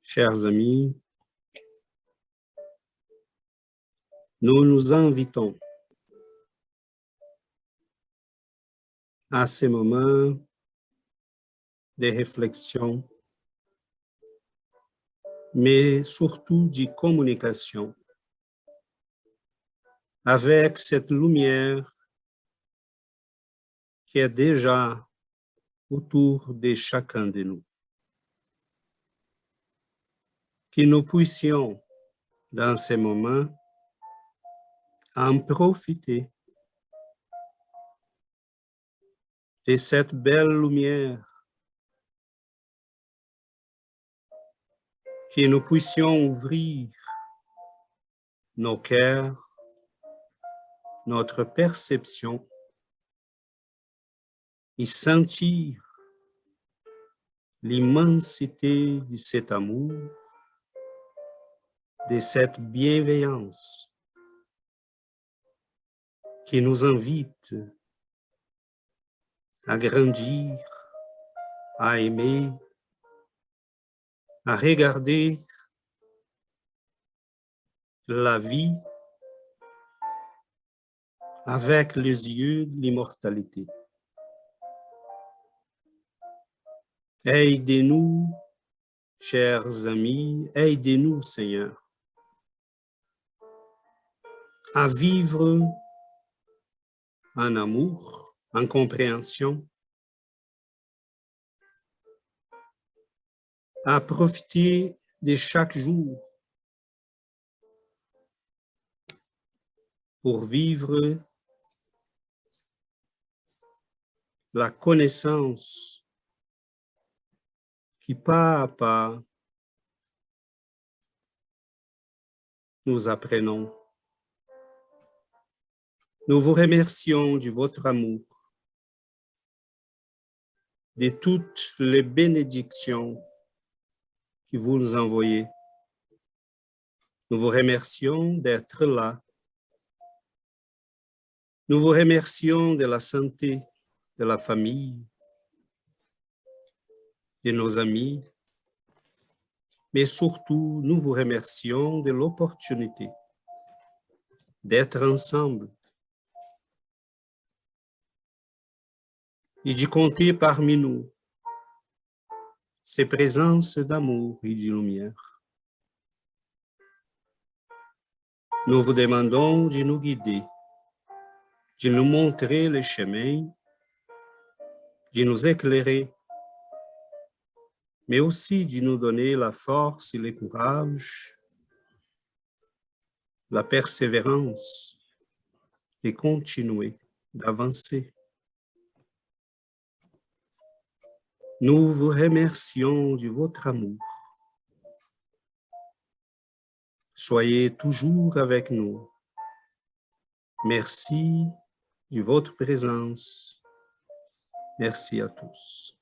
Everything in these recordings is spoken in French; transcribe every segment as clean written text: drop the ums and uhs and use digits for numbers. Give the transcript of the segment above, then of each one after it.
Chers amis, nous nous invitons à ces moments de réflexion, mais surtout de communication avec cette lumière qui est déjà autour de chacun de nous. Que nous puissions, dans ces moments, en profiter de cette belle lumière, que nous puissions ouvrir nos cœurs, notre perception et sentir l'immensité de cet amour, de cette bienveillance qui nous invite à grandir, à aimer, à regarder la vie avec les yeux de l'immortalité. Aidez-nous, chers amis, aidez-nous, Seigneur, à vivre en amour, en compréhension, à profiter de chaque jour pour vivre la connaissance qui pas à pas nous apprenons. Nous vous remercions de votre amour, de toutes les bénédictions que vous nous envoyez. Nous vous remercions d'être là. Nous vous remercions de la santé de la famille, de nos amis, mais surtout, nous vous remercions de l'opportunité d'être ensemble et de compter parmi nous ces présences d'amour et de lumière. Nous vous demandons de nous guider, de nous montrer le chemin, de nous éclairer, mais aussi de nous donner la force et le courage, la persévérance de continuer, d'avancer. Nous vous remercions de votre amour. Soyez toujours avec nous. Merci de votre présence. Merci à tous.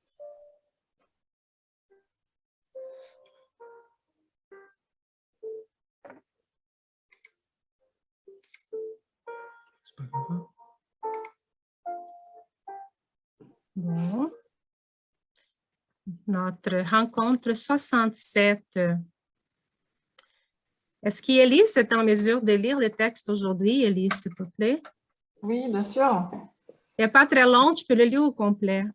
Bon. Notre rencontre 67. Est-ce qu'Élise est en mesure de lire le texte aujourd'hui, Élise, s'il te plaît? Oui, bien sûr. Il n'est pas très long, tu peux le lire au complet.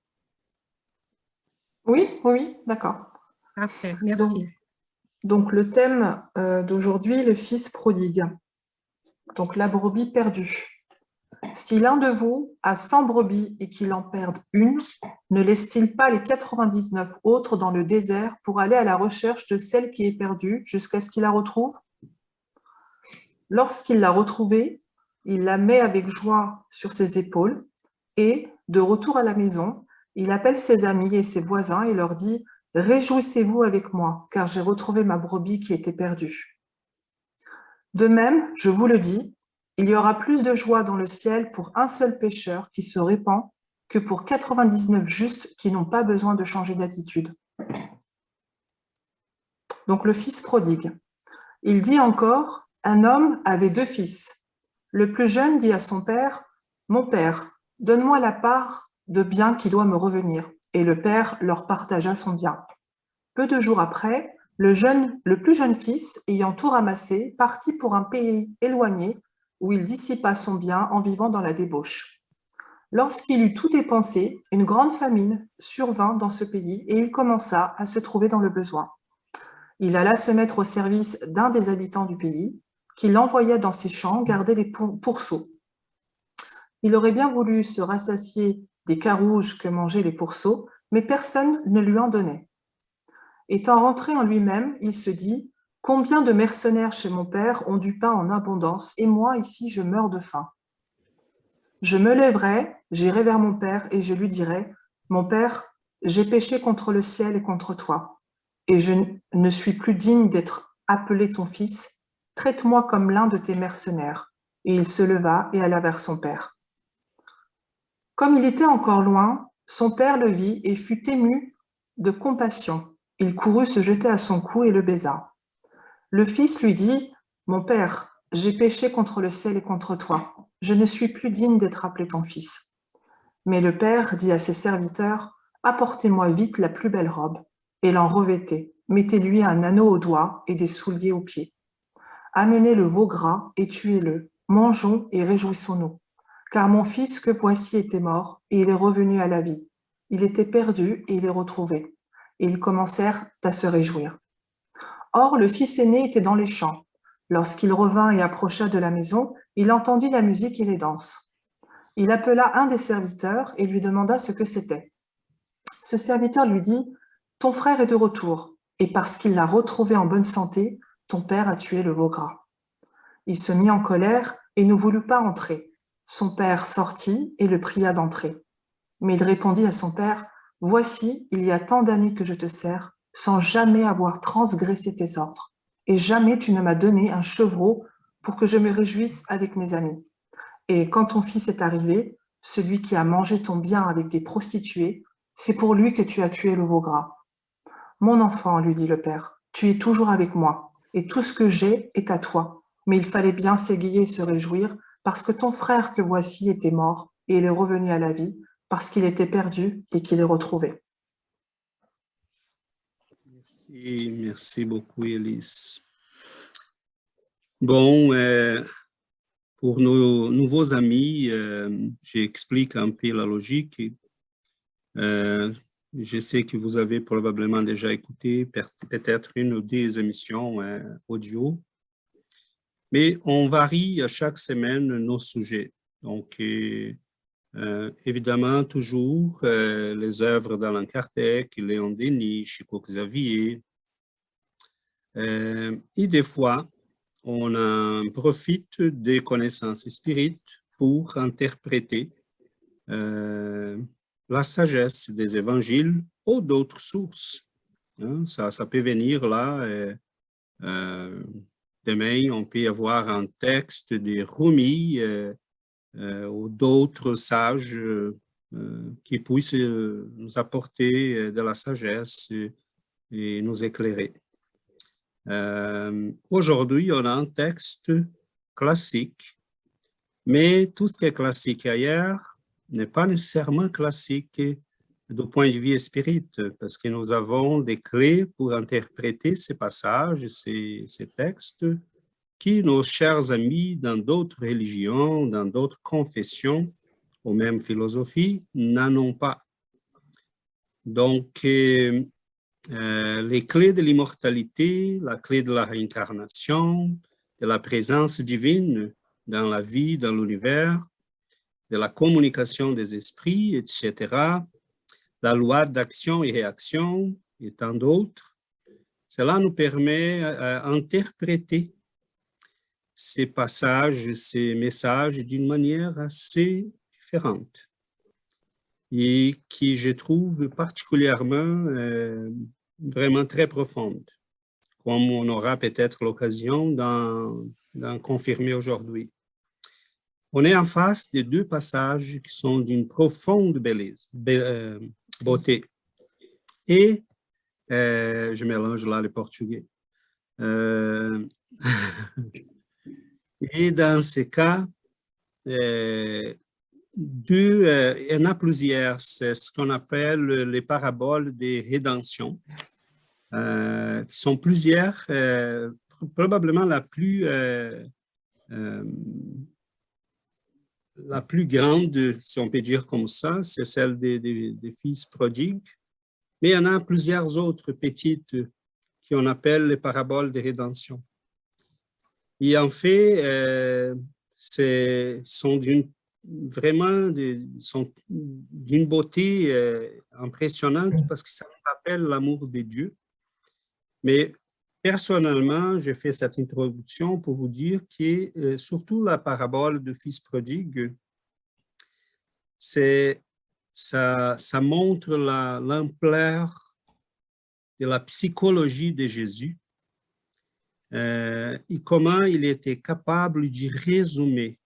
Oui, d'accord. Parfait, merci. Donc le thème d'aujourd'hui, le fils prodigue. Donc la brebis perdue. Si l'un de vous a 100 brebis et qu'il en perde une, ne laisse-t-il pas les 99 autres dans le désert pour aller à la recherche de celle qui est perdue jusqu'à ce qu'il la retrouve? Lorsqu'il l'a retrouvée, il la met avec joie sur ses épaules et, de retour à la maison, il appelle ses amis et ses voisins et leur dit « Réjouissez-vous avec moi, car j'ai retrouvé ma brebis qui était perdue. » De même, je vous le dis, il y aura plus de joie dans le ciel pour un seul pécheur qui se répand que pour 99 justes qui n'ont pas besoin de changer d'attitude. Donc le fils prodigue. Il dit encore, un homme avait 2 fils. Le plus jeune dit à son père, « Mon père, donne-moi la part de bien qui doit me revenir. » Et le père leur partagea son bien. Peu de jours après, Le plus jeune fils, ayant tout ramassé, partit pour un pays éloigné où il dissipa son bien en vivant dans la débauche. Lorsqu'il eut tout dépensé, une grande famine survint dans ce pays et il commença à se trouver dans le besoin. Il alla se mettre au service d'un des habitants du pays, qui l'envoya dans ses champs garder les pourceaux. Il aurait bien voulu se rassasier des carouges que mangeaient les pourceaux, mais personne ne lui en donnait. Étant rentré en lui-même, il se dit « Combien de mercenaires chez mon père ont du pain en abondance, et moi ici je meurs de faim. Je me lèverai, j'irai vers mon père, et je lui dirai « Mon père, j'ai péché contre le ciel et contre toi, et je ne suis plus digne d'être appelé ton fils. Traite-moi comme l'un de tes mercenaires. » Et il se leva et alla vers son père. Comme il était encore loin, son père le vit et fut ému de compassion. Il courut se jeter à son cou et le baisa. Le fils lui dit « Mon père, j'ai péché contre le ciel et contre toi. Je ne suis plus digne d'être appelé ton fils. » Mais le père dit à ses serviteurs « Apportez-moi vite la plus belle robe et l'en revêtez. Mettez-lui un anneau au doigt et des souliers aux pieds. Amenez le veau gras et tuez-le. Mangeons et réjouissons-nous. Car mon fils que voici était mort et il est revenu à la vie. Il était perdu et il est retrouvé. » Et ils commencèrent à se réjouir. Or, le fils aîné était dans les champs. Lorsqu'il revint et approcha de la maison, il entendit la musique et les danses. Il appela un des serviteurs et lui demanda ce que c'était. Ce serviteur lui dit « Ton frère est de retour, et parce qu'il l'a retrouvé en bonne santé, ton père a tué le veau gras. » Il se mit en colère et ne voulut pas entrer. Son père sortit et le pria d'entrer. Mais il répondit à son père « Voici, il y a tant d'années que je te sers, sans jamais avoir transgressé tes ordres, et jamais tu ne m'as donné un chevreau pour que je me réjouisse avec mes amis. Et quand ton fils est arrivé, celui qui a mangé ton bien avec des prostituées, c'est pour lui que tu as tué le veau gras. Mon enfant, lui dit le père, tu es toujours avec moi, et tout ce que j'ai est à toi. Mais il fallait bien s'égayer et se réjouir, parce que ton frère que voici était mort, et il est revenu à la vie, parce qu'il était perdu et qu'il est retrouvé. Merci beaucoup, Élise. Bon, pour nos nouveaux amis, j'explique un peu la logique. Je sais que vous avez probablement déjà écouté peut-être une ou deux émissions audio, mais on varie à chaque semaine nos sujets. Donc, évidemment, toujours les œuvres d'Allan Kardec, Léon Denis, Chico Xavier. Et des fois, on profite des connaissances spirites pour interpréter la sagesse des évangiles ou d'autres sources. Hein, ça peut venir là. Demain, on peut avoir un texte de Rumi ou d'autres sages qui puissent nous apporter de la sagesse et nous éclairer. Aujourd'hui, on a un texte classique, mais tout ce qui est classique ailleurs n'est pas nécessairement classique du point de vue spirit, parce que nous avons des clés pour interpréter ces passages, ces textes, qui nos chers amis dans d'autres religions, dans d'autres confessions, ou même philosophies, n'en ont pas. Donc, les clés de l'immortalité, la clé de la réincarnation, de la présence divine dans la vie, dans l'univers, de la communication des esprits, etc., la loi d'action et réaction, et tant d'autres, cela nous permet d'interpréter ces passages, ces messages d'une manière assez différente et qui, je trouve, particulièrement vraiment très profonde, comme on aura peut-être l'occasion d'en confirmer aujourd'hui. On est en face de deux passages qui sont d'une profonde beauté. Et, je mélange là le portugais. Et dans ces cas, il y en a plusieurs, c'est ce qu'on appelle les paraboles de rédemption. qui sont plusieurs, probablement la plus grande, si on peut dire comme ça, c'est celle des fils prodigues. Mais il y en a plusieurs autres petites qu'on appelle les paraboles de rédemption. Et en fait, sont d'une beauté impressionnante parce que ça nous rappelle l'amour de Dieu. Mais personnellement, j'ai fait cette introduction pour vous dire que surtout la parabole du fils prodigue, ça montre l'ampleur de la psychologie de Jésus et comment il était capable de résumer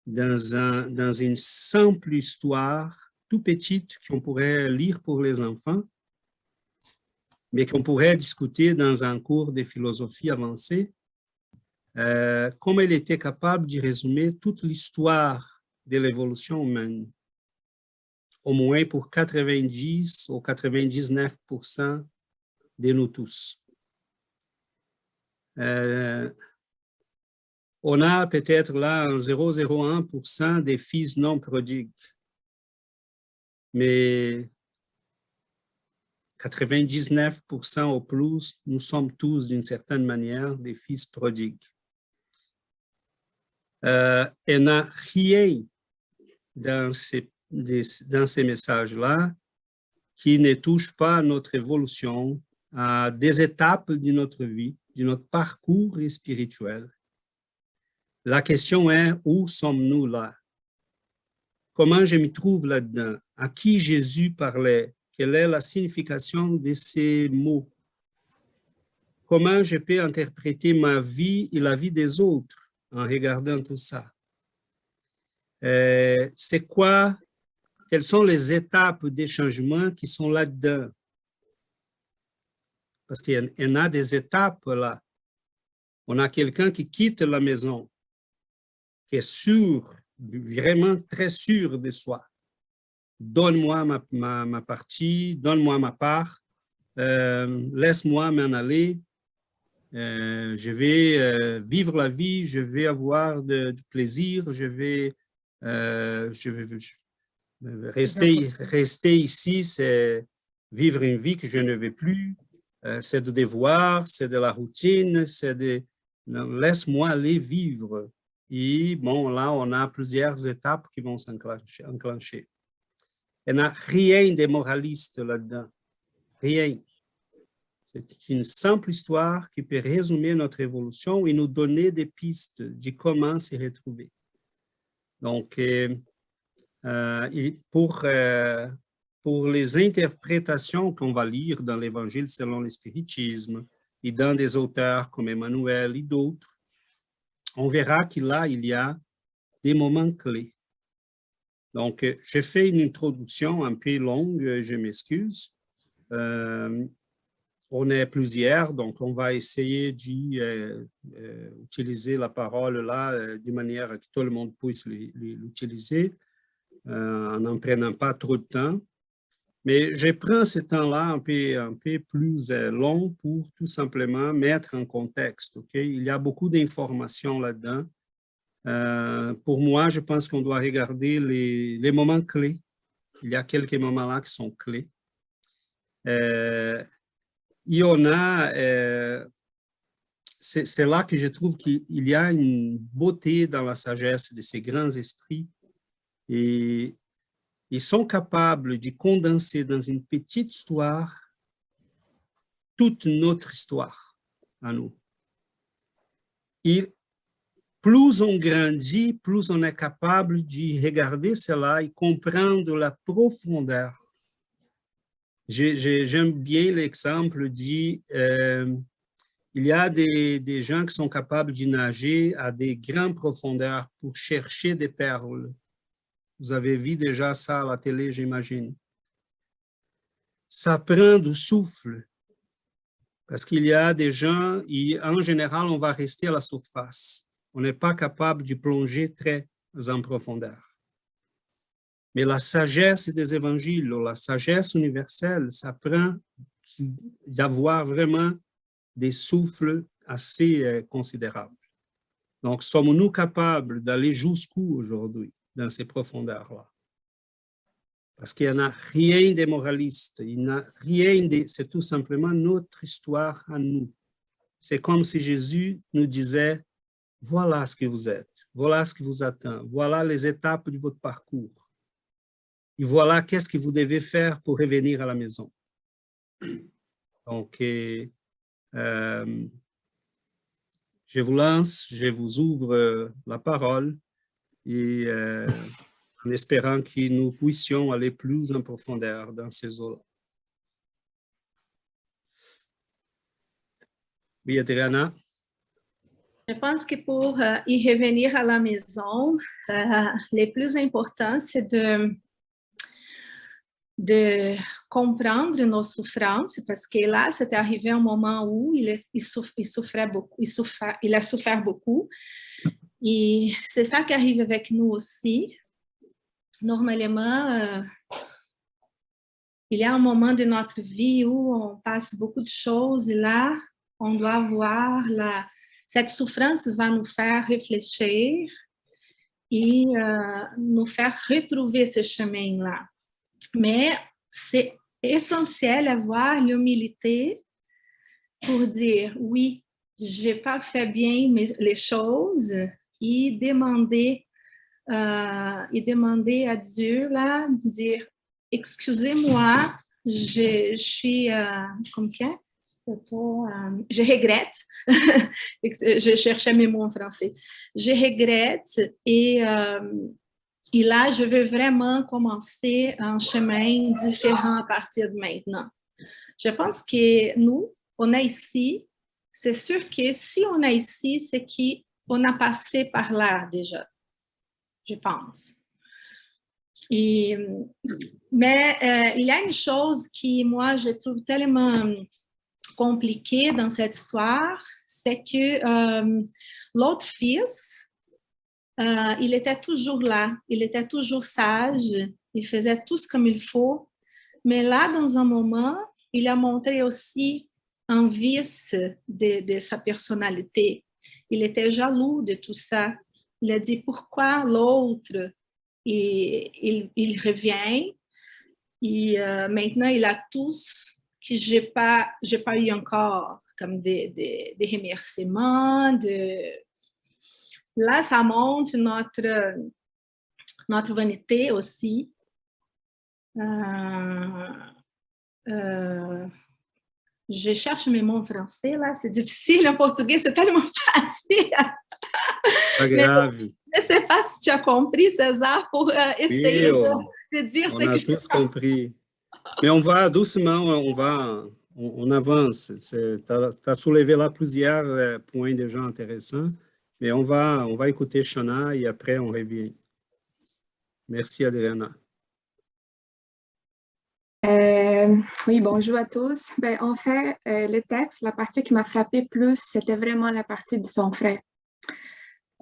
dans une simple histoire tout petite qu'on pourrait lire pour les enfants, mais qu'on pourrait discuter dans un cours de philosophie avancée, comment il était capable de résumer toute l'histoire de l'évolution humaine, au moins pour 90 ou 99% de nous tous. On a peut-être là un 0,01% des fils non prodigues, mais 99% au plus, nous sommes tous d'une certaine manière des fils prodigues. Il n'y a rien dans ces messages-là qui ne touche pas à notre évolution, à des étapes de notre vie, de notre parcours spirituel. La question est, où sommes-nous là? Comment je me trouve là-dedans? À qui Jésus parlait? Quelle est la signification de ces mots? Comment je peux interpréter ma vie et la vie des autres en regardant tout ça? C'est quoi? Quelles sont les étapes des changements qui sont là-dedans? Parce qu'il y en a des étapes là. On a quelqu'un qui quitte la maison, qui est sûr, vraiment très sûr de soi. Donne-moi ma partie, donne-moi ma part, laisse-moi m'en aller, je vais vivre la vie, je vais avoir du plaisir, je vais rester ici, c'est vivre une vie que je ne veux plus, c'est du devoir, c'est de la routine, laisse-moi aller vivre. Et bon, là, on a plusieurs étapes qui vont s'enclencher. Il n'y a rien de moraliste là-dedans. Rien. C'est une simple histoire qui peut résumer notre évolution et nous donner des pistes de comment s'y retrouver. Donc, pour les interprétations qu'on va lire dans l'Évangile selon le spiritisme et dans des auteurs comme Emmanuel et d'autres, on verra que là, il y a des moments clés. Donc, j'ai fait une introduction un peu longue, je m'excuse. On est plusieurs, donc on va essayer d'utiliser la parole là de manière que tout le monde puisse l'utiliser en n'en prenant pas trop de temps. Mais je prends ce temps-là un peu plus long pour tout simplement mettre en contexte. Okay? Il y a beaucoup d'informations là-dedans. Pour moi, je pense qu'on doit regarder les moments clés. Il y a quelques moments là qui sont clés. Il y en a, c'est là que je trouve qu'il y a une beauté dans la sagesse de ces grands esprits et ils sont capables de condenser dans une petite histoire toute notre histoire à nous. Et plus on grandit, plus on est capable de regarder cela et comprendre la profondeur. J'aime bien l'exemple dit, il y a des gens qui sont capables de nager à des grandes profondeurs pour chercher des perles. Vous avez vu déjà ça à la télé, j'imagine. Ça prend du souffle. Parce qu'il y a des gens, et en général, on va rester à la surface. On n'est pas capable de plonger très en profondeur. Mais la sagesse des évangiles, la sagesse universelle, ça prend d'avoir vraiment des souffles assez considérables. Donc, sommes-nous capables d'aller jusqu'où aujourd'hui dans ces profondeurs-là? Parce qu'il n'y en a rien de moraliste, il n'y a rien de... C'est tout simplement notre histoire à nous. C'est comme si Jésus nous disait, voilà ce que vous êtes, voilà ce qui vous attend, voilà les étapes de votre parcours. Et voilà qu'est-ce que vous devez faire pour revenir à la maison. Donc, je vous lance, je vous ouvre la parole et en espérant que nous puissions aller plus en profondeur dans ces eaux-là. Oui, Adriana? Je pense que pour y revenir à la maison, le plus important, c'est de comprendre nos souffrances, parce que là, c'était arrivé un moment où il souffrait beaucoup, il a souffert beaucoup. Et c'est ça qui arrive avec nous aussi. Normalement, il y a un moment de notre vie où on passe beaucoup de choses et là, on doit voir cette souffrance va nous faire réfléchir et nous faire retrouver ce chemin-là. Mais c'est essentiel d'avoir l'humilité pour dire oui, je n'ai pas fait bien les choses et demander à Dieu, là, dire excusez-moi, je suis comme quoi? Je regrette, je cherchais mes mots en français, je regrette et là, je veux vraiment commencer un chemin différent à partir de maintenant. Je pense que nous, on est ici, c'est sûr que si on est ici, c'est qu'on a passé par là déjà, je pense. Mais il y a une chose qui, moi, je trouve tellement compliquée dans cette histoire, c'est que l'autre fils, il était toujours là, il était toujours sage, il faisait tout ce comme il faut, mais là, dans un moment, il a montré aussi un vice de sa personnalité. Il était jaloux de tout ça. Il a dit, pourquoi l'autre, il revient, et maintenant, il a tout ce que je n'ai pas eu encore, comme des remerciements, Là, ça montre notre vanité aussi. Je cherche mes mots en français, là. C'est difficile. En portugais, c'est tellement facile. Pas grave. Je ne sais pas si tu as compris, César, pour essayer de dire on a tous compris. Mais on va doucement, on avance. Tu as soulevé là plusieurs points déjà intéressants. Mais on va écouter Shana et après on revient. Merci, Adriana. Oui, bonjour à tous. Ben, en fait, le texte, la partie qui m'a frappée plus, c'était vraiment la partie de son frère.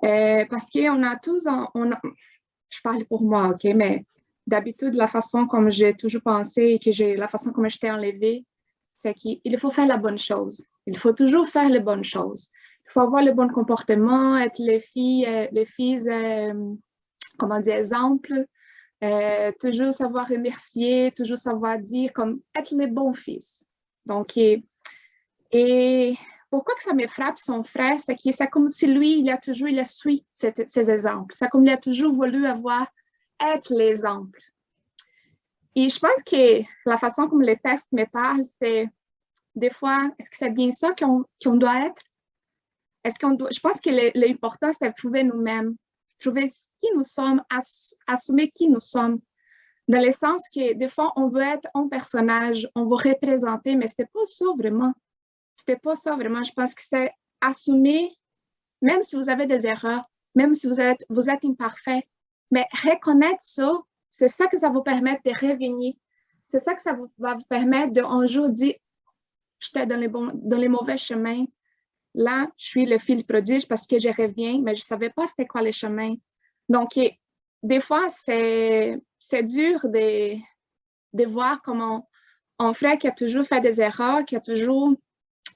Parce qu'on a tous, je parle pour moi, ok, mais d'habitude, la façon comme j'ai toujours pensé et la façon comme j'étais enlevée, c'est qu'il faut faire la bonne chose. Il faut toujours faire les bonnes choses. Il faut avoir le bon comportement, être les filles, comment dire, exemple, toujours savoir remercier, toujours savoir dire, comme être les bons fils. Donc, et pourquoi que ça me frappe son frère, c'est que c'est comme si lui, il a suivi ces exemples. C'est comme il a toujours voulu être l'exemple. Et je pense que la façon comme le texte me parle, c'est des fois, est-ce que c'est bien ça qu'on doit être? Je pense que l'important, c'est de trouver nous-mêmes, trouver qui nous sommes, assumer qui nous sommes, dans le sens que des fois, on veut être un personnage, on veut représenter, mais c'était pas ça vraiment. C'était pas ça vraiment. Je pense que c'est assumer, même si vous avez des erreurs, même si vous êtes imparfait, mais reconnaître ça, c'est ça que ça vous permet de revenir. C'est ça que ça va vous permettre de un jour dire, j'étais dans les mauvais chemins. Là, je suis le fil prodige parce que je reviens, mais je ne savais pas c'était quoi le chemin. Donc, des fois, c'est dur de voir comment un frère qui a toujours fait des erreurs, qui a toujours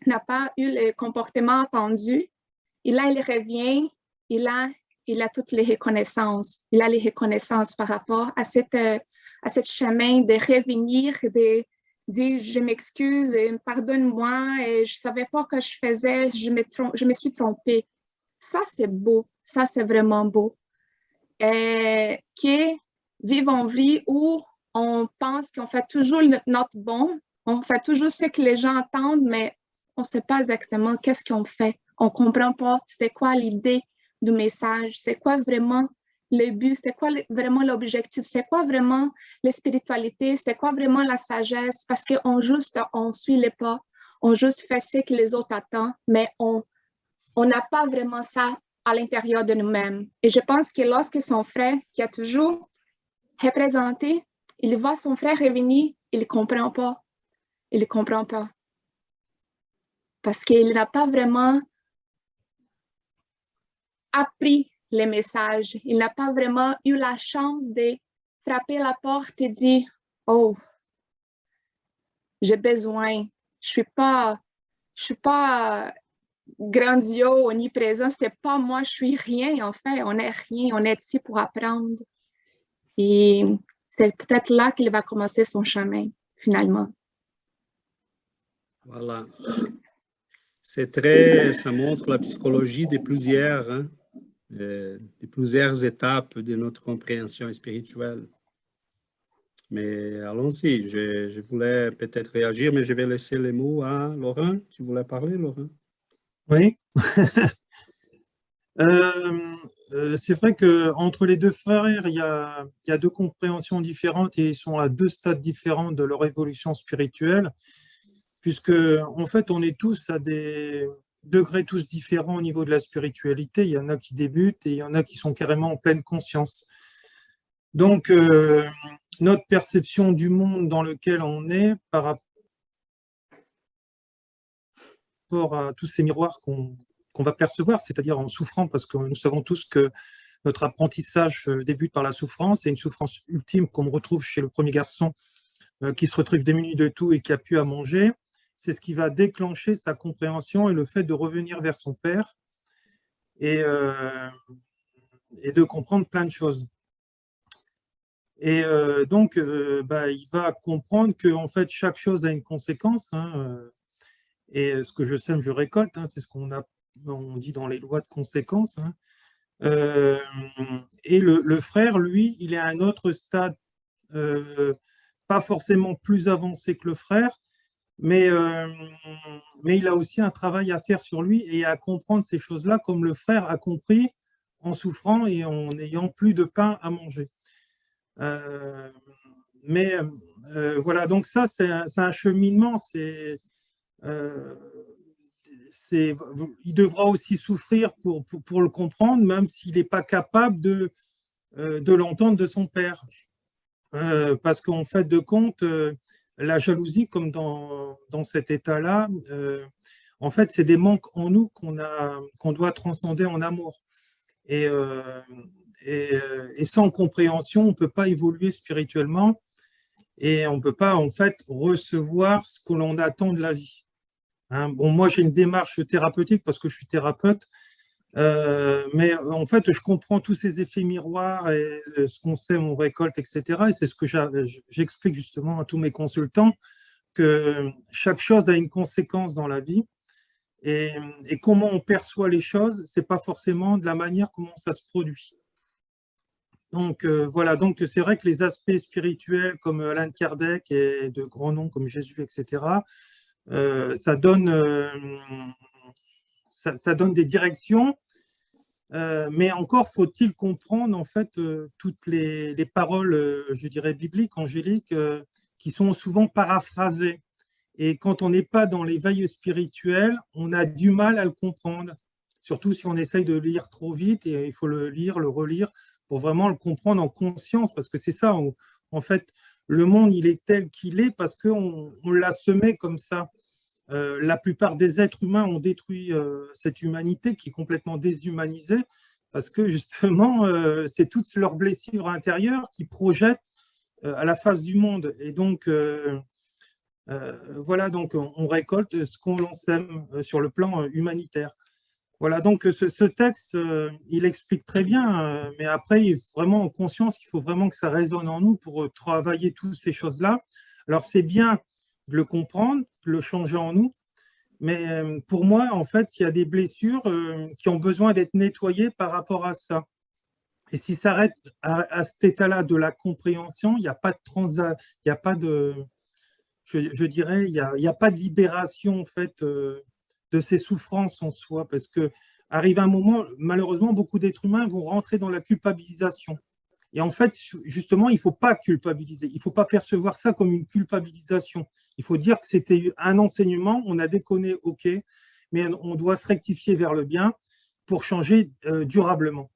n'a pas eu le comportement attendu. Et là, il revient, il a toutes les reconnaissances. Il a les reconnaissances par rapport à cette chemin de revenir, de dire je m'excuse, pardonne-moi, je ne savais pas ce que je faisais, je me suis trompée. Ça, c'est beau. Ça, c'est vraiment beau. Qui vivent en vie où on pense qu'on fait toujours notre bon, on fait toujours ce que les gens attendent, mais on ne sait pas exactement qu'est-ce qu'on fait. On ne comprend pas c'est quoi l'idée du message, c'est quoi vraiment le but, c'est quoi vraiment l'objectif, c'est quoi vraiment la spiritualité, c'est quoi vraiment la sagesse, parce on suit les pas, on juste fait ce que les autres attendent, mais on n'a pas vraiment ça à l'intérieur de nous-mêmes. Et je pense que lorsque son frère, qui a toujours représenté, il voit son frère revenir, il ne comprend pas. Il ne comprend pas. Parce qu'il n'a pas vraiment appris les messages. Il n'a pas vraiment eu la chance de frapper la porte et dire « Oh, j'ai besoin. Je suis pas grandiose, omniprésent. C'était pas moi, je suis rien en fait. On n'est rien. On est ici pour apprendre. » Et c'est peut-être là qu'il va commencer son chemin, finalement. Voilà. Ça montre la psychologie de plusieurs étapes de notre compréhension spirituelle. Mais allons-y, je voulais peut-être réagir, mais je vais laisser les mots à Laurent. Tu voulais parler, Laurent? Oui. C'est vrai qu'entre les deux frères, il y a deux compréhensions différentes et ils sont à deux stades différents de leur évolution spirituelle, puisque en fait, on est tous à des degrés tous différents au niveau de la spiritualité. Il y en a qui débutent et il y en a qui sont carrément en pleine conscience. Donc, notre perception du monde dans lequel on est par rapport à tous ces miroirs qu'on va percevoir, c'est-à-dire en souffrant, parce que nous savons tous que notre apprentissage débute par la souffrance, et une souffrance ultime qu'on retrouve chez le premier garçon qui se retrouve démuni de tout et qui a pu à manger. C'est ce qui va déclencher sa compréhension et le fait de revenir vers son père et de comprendre plein de choses. Et donc, il va comprendre que en fait, chaque chose a une conséquence. Et ce que je sème, je récolte. C'est ce on dit dans les lois de conséquences. Et le frère, lui, il est à un autre stade, pas forcément plus avancé que le frère, mais il a aussi un travail à faire sur lui et à comprendre ces choses-là comme le frère a compris en souffrant et en n'ayant plus de pain à manger. Voilà, donc ça, c'est un cheminement. Il devra aussi souffrir pour le comprendre, même s'il n'est pas capable de l'entendre de son père. Parce qu'en fait de compte, la jalousie, comme dans cet état-là, en fait, c'est des manques en nous qu'on doit transcender en amour. Et sans compréhension, on ne peut pas évoluer spirituellement et on ne peut pas, en fait, recevoir ce que l'on attend de la vie. Bon, moi, j'ai une démarche thérapeutique parce que je suis thérapeute, mais en fait, je comprends tous ces effets miroirs et ce qu'on sème, on récolte, etc. Et c'est ce que j'explique justement à tous mes consultants, que chaque chose a une conséquence dans la vie. Et comment on perçoit les choses, ce n'est pas forcément de la manière comment ça se produit. Donc voilà, donc c'est vrai que les aspects spirituels comme Alain Kardec et de grands noms comme Jésus, etc., ça donne des directions, mais encore faut-il comprendre en fait toutes les paroles, je dirais, bibliques, angéliques, qui sont souvent paraphrasées. Et quand on n'est pas dans l'éveil spirituel, on a du mal à le comprendre, surtout si on essaye de lire trop vite, et il faut le lire, le relire, pour vraiment le comprendre en conscience, parce que c'est ça, en fait, le monde, il est tel qu'il est parce qu'on l'a semé comme ça. La plupart des êtres humains ont détruit cette humanité qui est complètement déshumanisée, parce que justement, c'est toutes leurs blessures intérieures qui projettent à la face du monde. Et donc, Voilà, donc on récolte ce qu'on sème sur le plan humanitaire. Voilà, donc ce texte, il explique très bien, mais après, il est vraiment en conscience qu'il faut vraiment que ça résonne en nous pour travailler toutes ces choses-là. Alors, c'est bien de le comprendre, de le changer en nous, mais pour moi, en fait, il y a des blessures qui ont besoin d'être nettoyées par rapport à ça. Et si ça s'arrête à cet état-là de la compréhension, il n'y a pas il n'y a pas de, je dirais, il n'y a pas de libération, en fait, de ces souffrances en soi, parce que arrive un moment, malheureusement, beaucoup d'êtres humains vont rentrer dans la culpabilisation. Et en fait, justement, il ne faut pas culpabiliser, il ne faut pas percevoir ça comme une culpabilisation. Il faut dire que c'était un enseignement, on a déconné, ok, mais on doit se rectifier vers le bien pour changer durablement.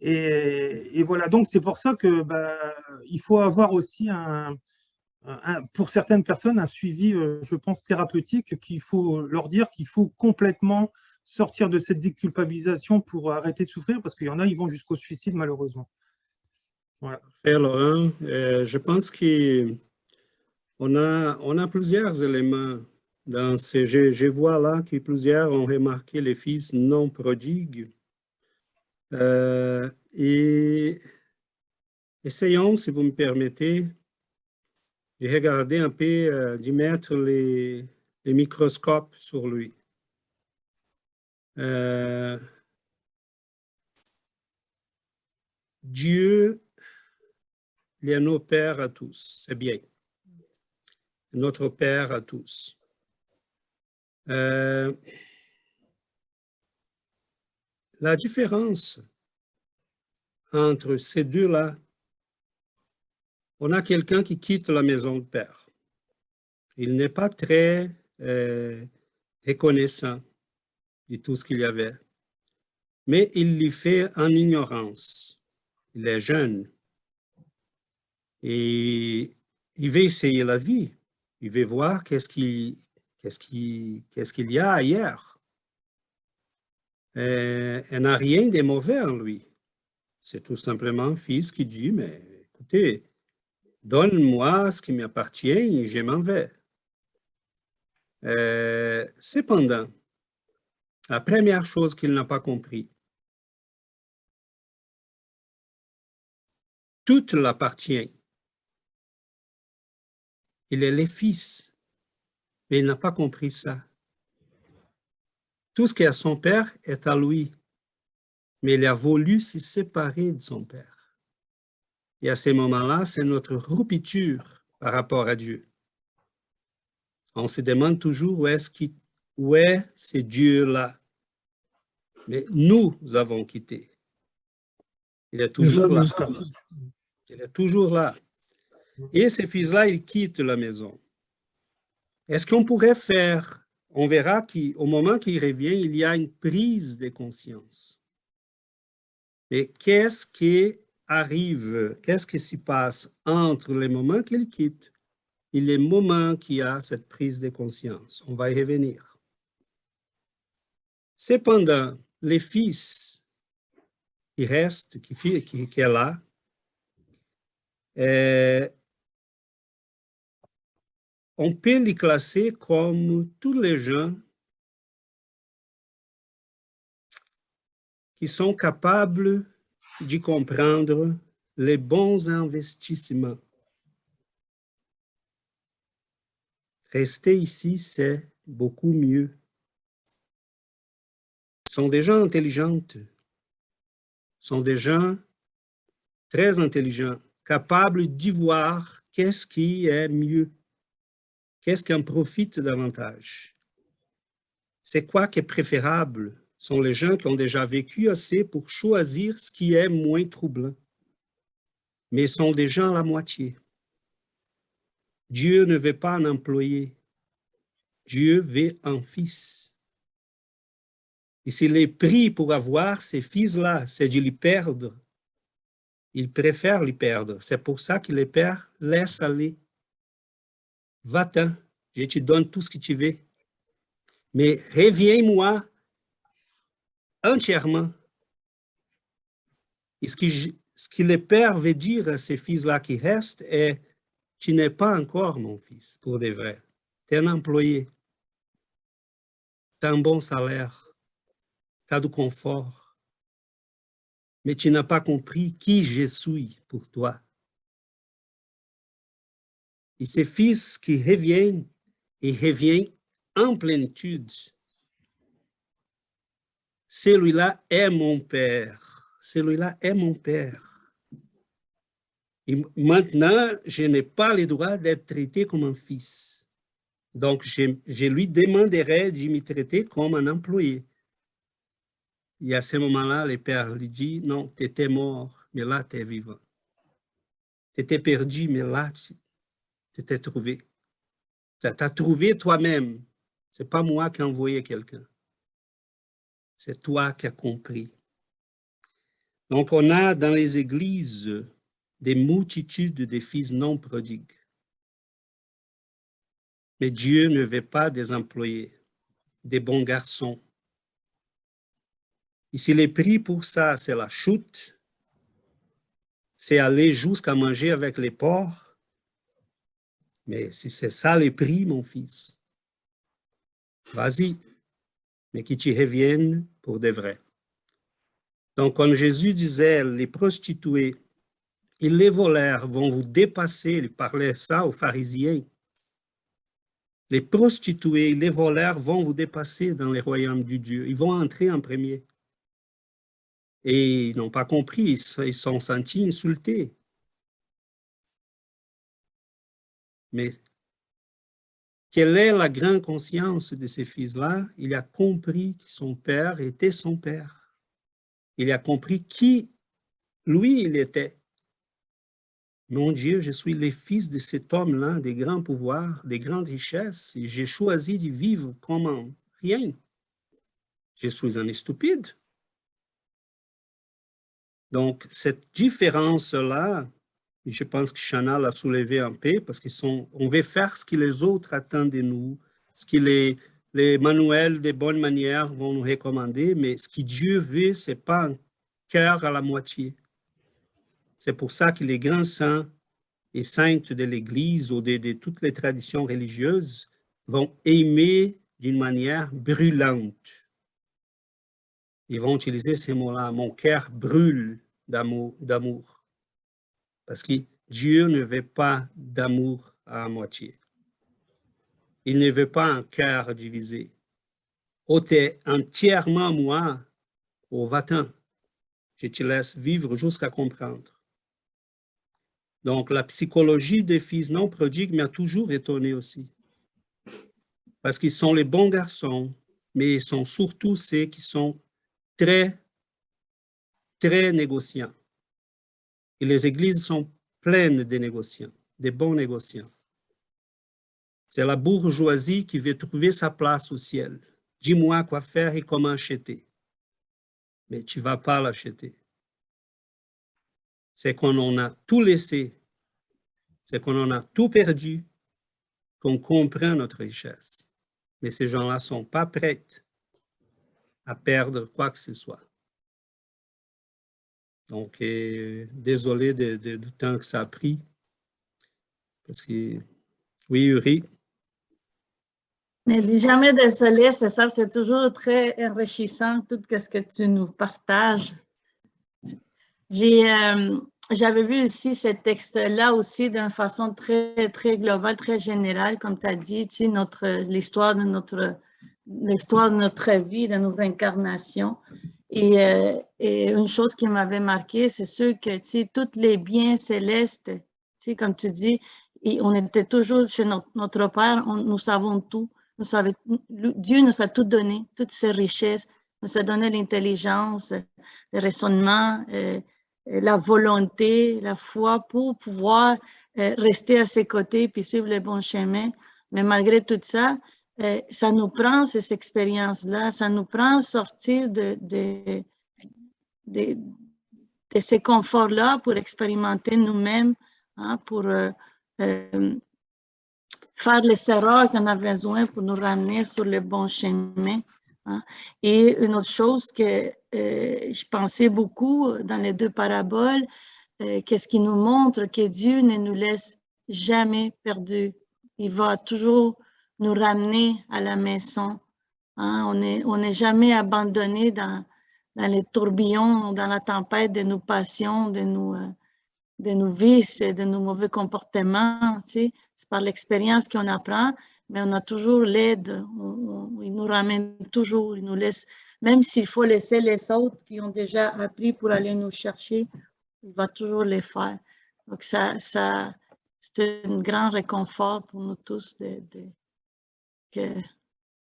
Et voilà, donc c'est pour ça que il faut avoir aussi pour certaines personnes, un suivi, je pense, thérapeutique, qu'il faut leur dire qu'il faut complètement sortir de cette déculpabilisation pour arrêter de souffrir, parce qu'il y en a, ils vont jusqu'au suicide, malheureusement. Voilà. Laurent, je pense qu'on a plusieurs éléments dans ces... Je vois là que plusieurs ont remarqué les fils non prodigues. Et essayons, si vous me permettez, de regarder un peu, de mettre les microscopes sur lui. Dieu, il est notre Père à tous, c'est bien. Notre Père à tous. La différence entre ces deux-là, on a quelqu'un qui quitte la maison de Père. Il n'est pas très reconnaissant de tout ce qu'il y avait, mais il le fait en ignorance. Il est jeune et il veut essayer la vie. Il veut voir qu'est-ce qu'il y a ailleurs. Elle n'a rien de mauvais en lui. C'est tout simplement un fils qui dit, mais écoutez, donne-moi ce qui m'appartient et je m'en vais. Cependant, la première chose qu'il n'a pas compris, tout l'appartient. Il est le fils, mais il n'a pas compris ça. Tout ce qui est à son père est à lui, mais il a voulu se séparer de son père. Et à ce moment-là, c'est notre rupture par rapport à Dieu. On se demande toujours où est ce Dieu-là. Mais nous avons quitté. Il est toujours là. Il est toujours là. Et ces fils-là, ils quittent la maison. Est-ce qu'on pourrait faire, on verra qu'au moment qu'il revient, il y a une prise de conscience. Mais qu'est-ce qui arrive, qu'est-ce qui s'y passe entre les moments qu'il quitte et les moments qu'il y a cette prise de conscience? On va y revenir. Cependant, les fils qui restent, qui est là, on peut les classer comme tous les gens qui sont capables de comprendre les bons investissements. Rester ici, c'est beaucoup mieux. Ce sont des gens intelligents, sont des gens très intelligents, capables d'y voir qu'est-ce qui est mieux, qu'est-ce qui en profite davantage. C'est quoi qui est préférable? Ce sont les gens qui ont déjà vécu assez pour choisir ce qui est moins troublant. Mais sont des gens à la moitié. Dieu ne veut pas un employé. Dieu veut un fils. Et s'il est pris pour avoir ces fils-là, c'est de les perdre. Il préfère les perdre. C'est pour ça que le Père laisse aller. Va-t'en, je te donne tout ce que tu veux. Mais reviens-moi entièrement. Et ce que le Père veut dire à ces fils-là qui restent est, tu n'es pas encore mon fils, pour de vrai. Tu es un employé. Tu as un bon salaire. Tu as du confort. Mais tu n'as pas compris qui je suis pour toi. Et ce fils qui revient, et revient en plénitude, celui-là est mon Père. Celui-là est mon Père. Et maintenant, je n'ai pas le droit d'être traité comme un fils. Donc, je lui demanderai de me traiter comme un employé. Et à ce moment-là, le Père lui dit, non, tu étais mort, mais là, tu es vivant. Tu étais perdu, mais là, tu t'es trouvé. Tu as trouvé toi-même. Ce n'est pas moi qui ai envoyé quelqu'un. C'est toi qui as compris. Donc, on a dans les églises des multitudes de fils non prodigues. Mais Dieu ne veut pas des employés, des bons garçons. Et si le prix pour ça, c'est la chute, c'est aller jusqu'à manger avec les porcs, mais si c'est ça le prix, mon fils, vas-y, mais qu'il t'y revienne pour de vrai. Donc, quand Jésus disait, les prostituées et les voleurs vont vous dépasser, il parlait ça aux pharisiens. Les prostituées et les voleurs vont vous dépasser dans le royaume du Dieu. Ils vont entrer en premier. Et ils n'ont pas compris, ils se sont sentis insultés. Mais quelle est la grande conscience de ces fils-là? Il a compris que son père était son père. Il a compris qui, lui, il était. Mon Dieu, je suis le fils de cet homme-là, des grands pouvoirs, des grandes richesses, et j'ai choisi de vivre comme un rien. Je suis un stupide. Donc, cette différence-là, je pense que Chana l'a soulevé un peu, parce qu'on veut faire ce que les autres attendent de nous, ce que les manuels de bonne manière vont nous recommander, mais ce que Dieu veut, ce n'est pas un cœur à la moitié. C'est pour ça que les grands saints et saintes de l'Église ou de toutes les traditions religieuses vont aimer d'une manière brûlante. Ils vont utiliser ces mots-là. Mon cœur brûle d'amour. Parce que Dieu ne veut pas d'amour à moitié. Il ne veut pas un cœur divisé. Oh, t'es entièrement moi, oh, va-t'en. Je te laisse vivre jusqu'à comprendre. Donc, la psychologie des fils non prodigues m'a toujours étonné aussi. Parce qu'ils sont les bons garçons, mais ils sont surtout ceux qui sont très, très négociants. Et les églises sont pleines de négociants, de bons négociants. C'est la bourgeoisie qui veut trouver sa place au ciel. Dis-moi quoi faire et comment acheter. Mais tu ne vas pas l'acheter. C'est qu'on en a tout laissé, c'est qu'on en a tout perdu, qu'on comprend notre richesse. Mais ces gens-là ne sont pas prêts à perdre quoi que ce soit. Donc, désolé du temps que ça a pris. Parce que, oui, Uri. Ne dis jamais désolé, c'est ça, c'est toujours très enrichissant tout ce que tu nous partages. J'avais vu aussi ce texte-là aussi d'une façon très, très globale, très générale, comme tu as dit, tu sais, l'histoire de notre vie, de notre incarnation. Et une chose qui m'avait marqué, c'est sûr que, tu sais, tous les biens célestes, tu sais, comme tu dis, et on était toujours chez notre Père, nous savons tout. Dieu nous a tout donné, toutes ses richesses, nous a donné l'intelligence, le raisonnement, la volonté, la foi pour pouvoir rester à ses côtés puis suivre le bon chemin. Mais malgré tout ça, ça nous prend ces expériences-là, ça nous prend sortir de ces conforts-là pour expérimenter nous-mêmes, hein, pour faire les erreurs qu'on a besoin pour nous ramener sur le bon chemin. Hein. Et une autre chose que je pensais beaucoup dans les deux paraboles, qu'est-ce qui nous montre que Dieu ne nous laisse jamais perdu. Il va toujours nous ramener à la maison. Hein? On n'est jamais abandonné dans les tourbillons, dans la tempête de nos passions, de nos vices, de nos mauvais comportements. Tu sais? C'est par l'expérience qu'on apprend, mais on a toujours l'aide. Il nous ramène toujours, il nous laisse, même s'il faut laisser les autres qui ont déjà appris pour aller nous chercher, il va toujours les faire. Donc, c'est un grand réconfort pour nous tous que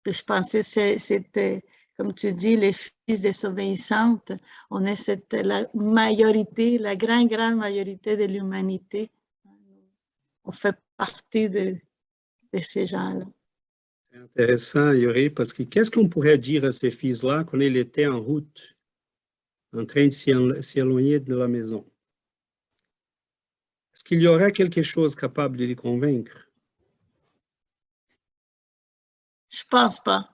je pensais que c'était, comme tu dis, les fils désobéissantes. On est la majorité, la grande majorité de l'humanité. On fait partie de ces gens-là. C'est intéressant, Yuri, parce que qu'est-ce qu'on pourrait dire à ces fils-là quand ils étaient en route, en train de s'éloigner de la maison? Est-ce qu'il y aurait quelque chose capable de les convaincre? Je pense pas.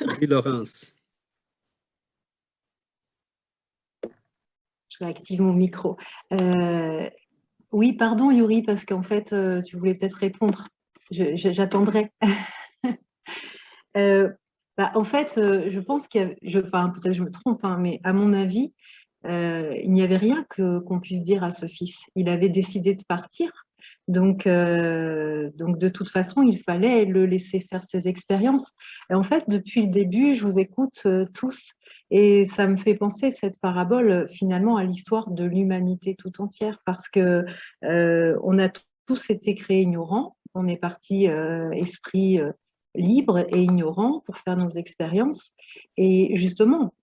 Oui, Laurence. Je réactive mon micro. Oui, pardon, Yuri, parce qu'en fait, tu voulais peut-être répondre. J'attendrai. En fait, je pense qu'il y a, enfin, peut-être je me trompe, hein, mais à mon avis, il n'y avait rien qu'on puisse dire à ce fils. Il avait décidé de partir. Donc, de toute façon, il fallait le laisser faire ses expériences. Et en fait, depuis le début, je vous écoute tous et ça me fait penser cette parabole finalement à l'histoire de l'humanité tout entière parce que on a tous été créés ignorants. On est parti esprit libre et ignorant pour faire nos expériences. Et justement,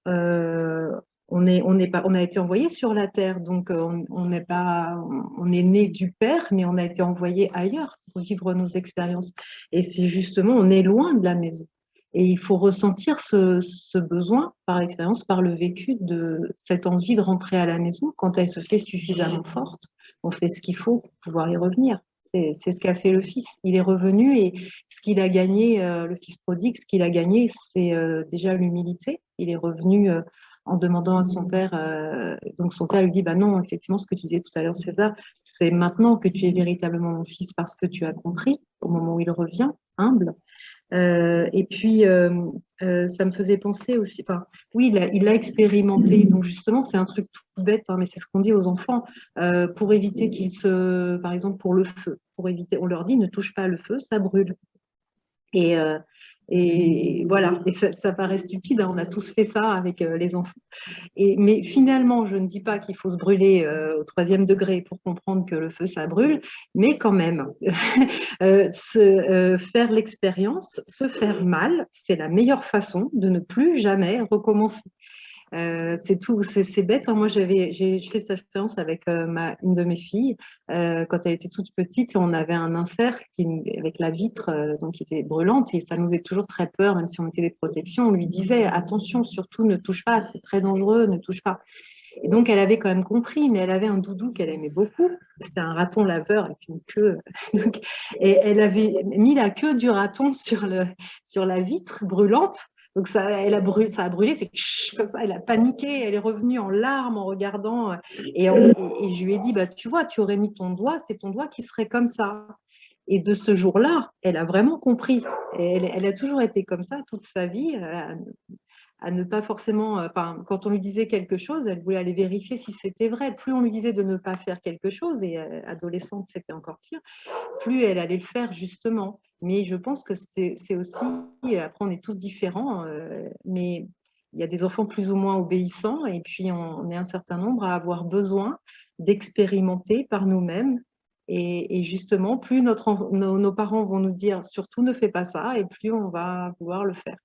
on a été envoyé sur la Terre, donc on est né du Père, mais on a été envoyé ailleurs pour vivre nos expériences. Et c'est justement, on est loin de la maison. Et il faut ressentir ce besoin par l'expérience, par le vécu de cette envie de rentrer à la maison. Quand elle se fait suffisamment forte, on fait ce qu'il faut pour pouvoir y revenir. C'est ce qu'a fait le fils. Il est revenu et ce qu'il a gagné, le fils prodigue, ce qu'il a gagné, c'est déjà l'humilité. Il est revenu en demandant à son père, donc son père lui dit, bah non, effectivement, ce que tu disais tout à l'heure, César, c'est maintenant que tu es véritablement mon fils parce que tu as compris, au moment où il revient, humble. Et puis, ça me faisait penser aussi, enfin, oui, il l'a expérimenté, donc justement, c'est un truc tout bête, hein, mais c'est ce qu'on dit aux enfants, pour éviter par exemple, pour le feu, pour éviter, on leur dit, ne touche pas le feu, ça brûle. Et voilà, et ça paraît stupide, hein, on a tous fait ça avec les enfants. Mais finalement, je ne dis pas qu'il faut se brûler au 3e degré pour comprendre que le feu, ça brûle, mais quand même, faire l'expérience, se faire mal, c'est la meilleure façon de ne plus jamais recommencer. C'est tout, c'est bête. Hein. Moi, j'ai fait cette expérience avec une de mes filles quand elle était toute petite. On avait un insert avec la vitre donc qui était brûlante et ça nous faisait toujours très peur, même si on mettait des protections. On lui disait attention, surtout ne touche pas, c'est très dangereux, ne touche pas. Et donc, elle avait quand même compris, mais elle avait un doudou qu'elle aimait beaucoup. C'était un raton laveur avec une queue. Donc, et elle avait mis la queue du raton sur la vitre brûlante. Donc ça a brûlé, c'est comme ça, elle a paniqué, elle est revenue en larmes en regardant. Et je lui ai dit, bah, tu vois, tu aurais mis ton doigt, c'est ton doigt qui serait comme ça. Et de ce jour-là, elle a vraiment compris. Et elle a toujours été comme ça toute sa vie, à ne pas forcément, enfin, quand on lui disait quelque chose, elle voulait aller vérifier si c'était vrai. Plus on lui disait de ne pas faire quelque chose, et adolescente, c'était encore pire, plus elle allait le faire justement. Mais je pense que c'est aussi, après on est tous différents, mais il y a des enfants plus ou moins obéissants, et puis on est un certain nombre à avoir besoin d'expérimenter par nous-mêmes. Et justement, plus nos parents vont nous dire surtout ne fais pas ça, et plus on va pouvoir le faire.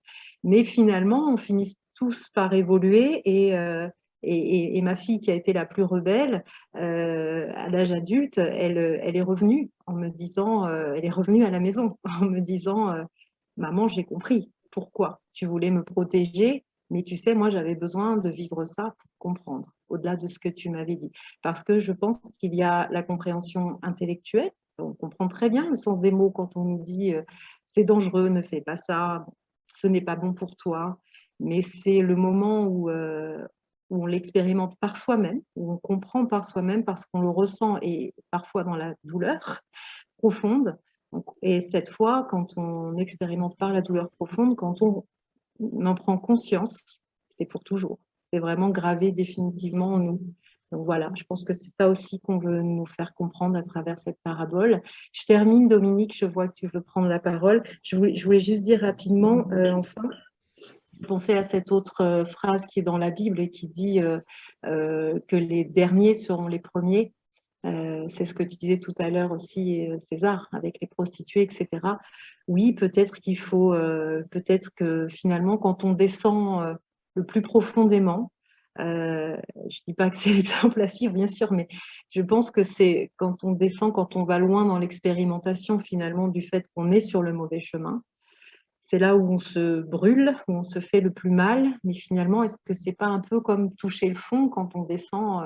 Mais finalement, on finit tous par évoluer et ma fille qui a été la plus rebelle à l'âge adulte, elle est revenue en me disant, elle est revenue à la maison en me disant, maman, j'ai compris pourquoi tu voulais me protéger, mais tu sais, moi j'avais besoin de vivre ça pour comprendre, au-delà de ce que tu m'avais dit. Parce que je pense qu'il y a la compréhension intellectuelle, on comprend très bien le sens des mots quand on nous dit c'est dangereux, ne fais pas ça, ce n'est pas bon pour toi, mais c'est le moment où où on l'expérimente par soi-même, où on comprend par soi-même parce qu'on le ressent et parfois dans la douleur profonde. Et cette fois, quand on expérimente par la douleur profonde, quand on en prend conscience, c'est pour toujours. C'est vraiment gravé définitivement en nous. Donc voilà, je pense que c'est ça aussi qu'on veut nous faire comprendre à travers cette parabole. Je termine, Dominique, je vois que tu veux prendre la parole. Je voulais juste dire rapidement, enfin, pensez à cette autre phrase qui est dans la Bible et qui dit que les derniers seront les premiers. C'est ce que tu disais tout à l'heure aussi, César, avec les prostituées, etc. Oui, peut-être qu'il faut, peut-être que finalement, quand on descend le plus profondément, je ne dis pas que c'est l'exemple à suivre, bien sûr, mais je pense que c'est quand on descend, quand on va loin dans l'expérimentation finalement du fait qu'on est sur le mauvais chemin, c'est là où on se brûle, où on se fait le plus mal. Mais finalement, est-ce que c'est pas un peu comme toucher le fond quand on descend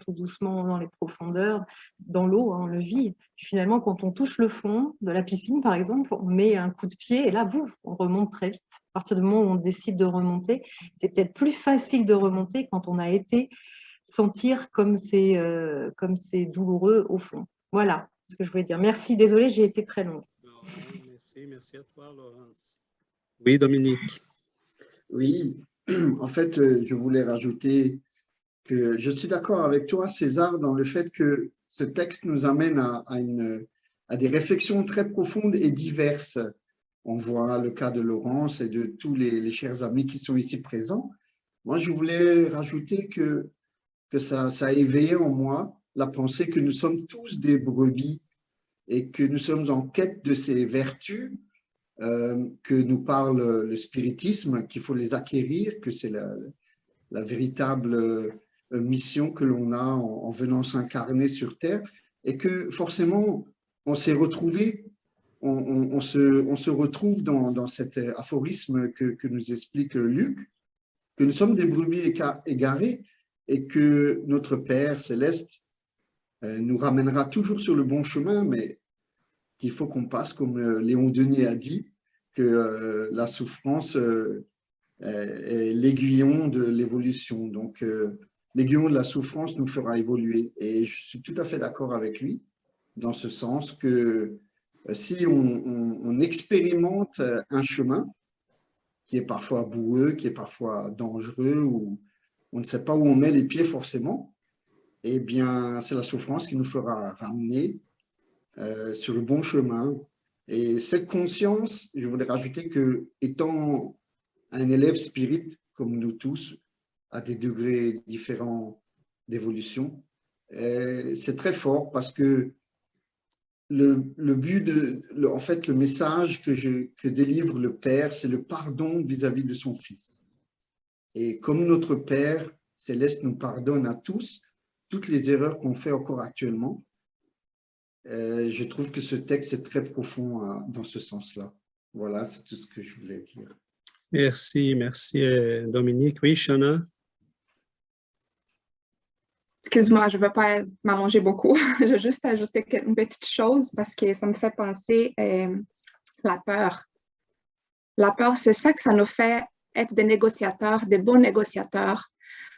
tout doucement dans les profondeurs, dans l'eau, on le vit. Puis finalement, quand on touche le fond de la piscine, par exemple, on met un coup de pied et là, bouf, on remonte très vite. À partir du moment où on décide de remonter, c'est peut-être plus facile de remonter quand on a été sentir comme c'est douloureux au fond. Voilà ce que je voulais dire. Merci, désolée, j'ai été très longue. Merci à toi, Laurence. Oui, Dominique. Oui, en fait, je voulais rajouter que je suis d'accord avec toi, César, dans le fait que ce texte nous amène à des réflexions très profondes et diverses. On voit le cas de Laurence et de tous les chers amis qui sont ici présents. Moi, je voulais rajouter que ça a éveillé en moi la pensée que nous sommes tous des brebis et que nous sommes en quête de ces vertus que nous parle le spiritisme, qu'il faut les acquérir, que c'est la véritable mission que l'on a en venant s'incarner sur Terre, et que forcément, on s'est retrouvé, on se retrouve dans cet aphorisme que nous explique Luc, que nous sommes des brebis égarées et que notre Père céleste nous ramènera toujours sur le bon chemin, mais qu'il faut qu'on passe, comme Léon Denis a dit, que la souffrance est l'aiguillon de l'évolution. Donc, l'aiguillon de la souffrance nous fera évoluer. Et je suis tout à fait d'accord avec lui, dans ce sens que si on expérimente un chemin qui est parfois boueux, qui est parfois dangereux, ou on ne sait pas où on met les pieds forcément, eh bien, c'est la souffrance qui nous fera ramener sur le bon chemin. Et cette conscience, je voulais rajouter que, étant un élève spirit, comme nous tous, à des degrés différents d'évolution, c'est très fort parce que le but en fait, le message que délivre le Père, c'est le pardon vis-à-vis de son Fils. Et comme notre Père céleste nous pardonne à tous, toutes les erreurs qu'on fait encore actuellement, je trouve que ce texte est très profond dans ce sens-là. Voilà, c'est tout ce que je voulais dire. Merci Dominique. Oui, Shana? Excuse-moi, je ne vais pas m'allonger beaucoup. Je vais juste ajouter une petite chose parce que ça me fait penser la peur. La peur, c'est ça que ça nous fait être des négociateurs, des bons négociateurs.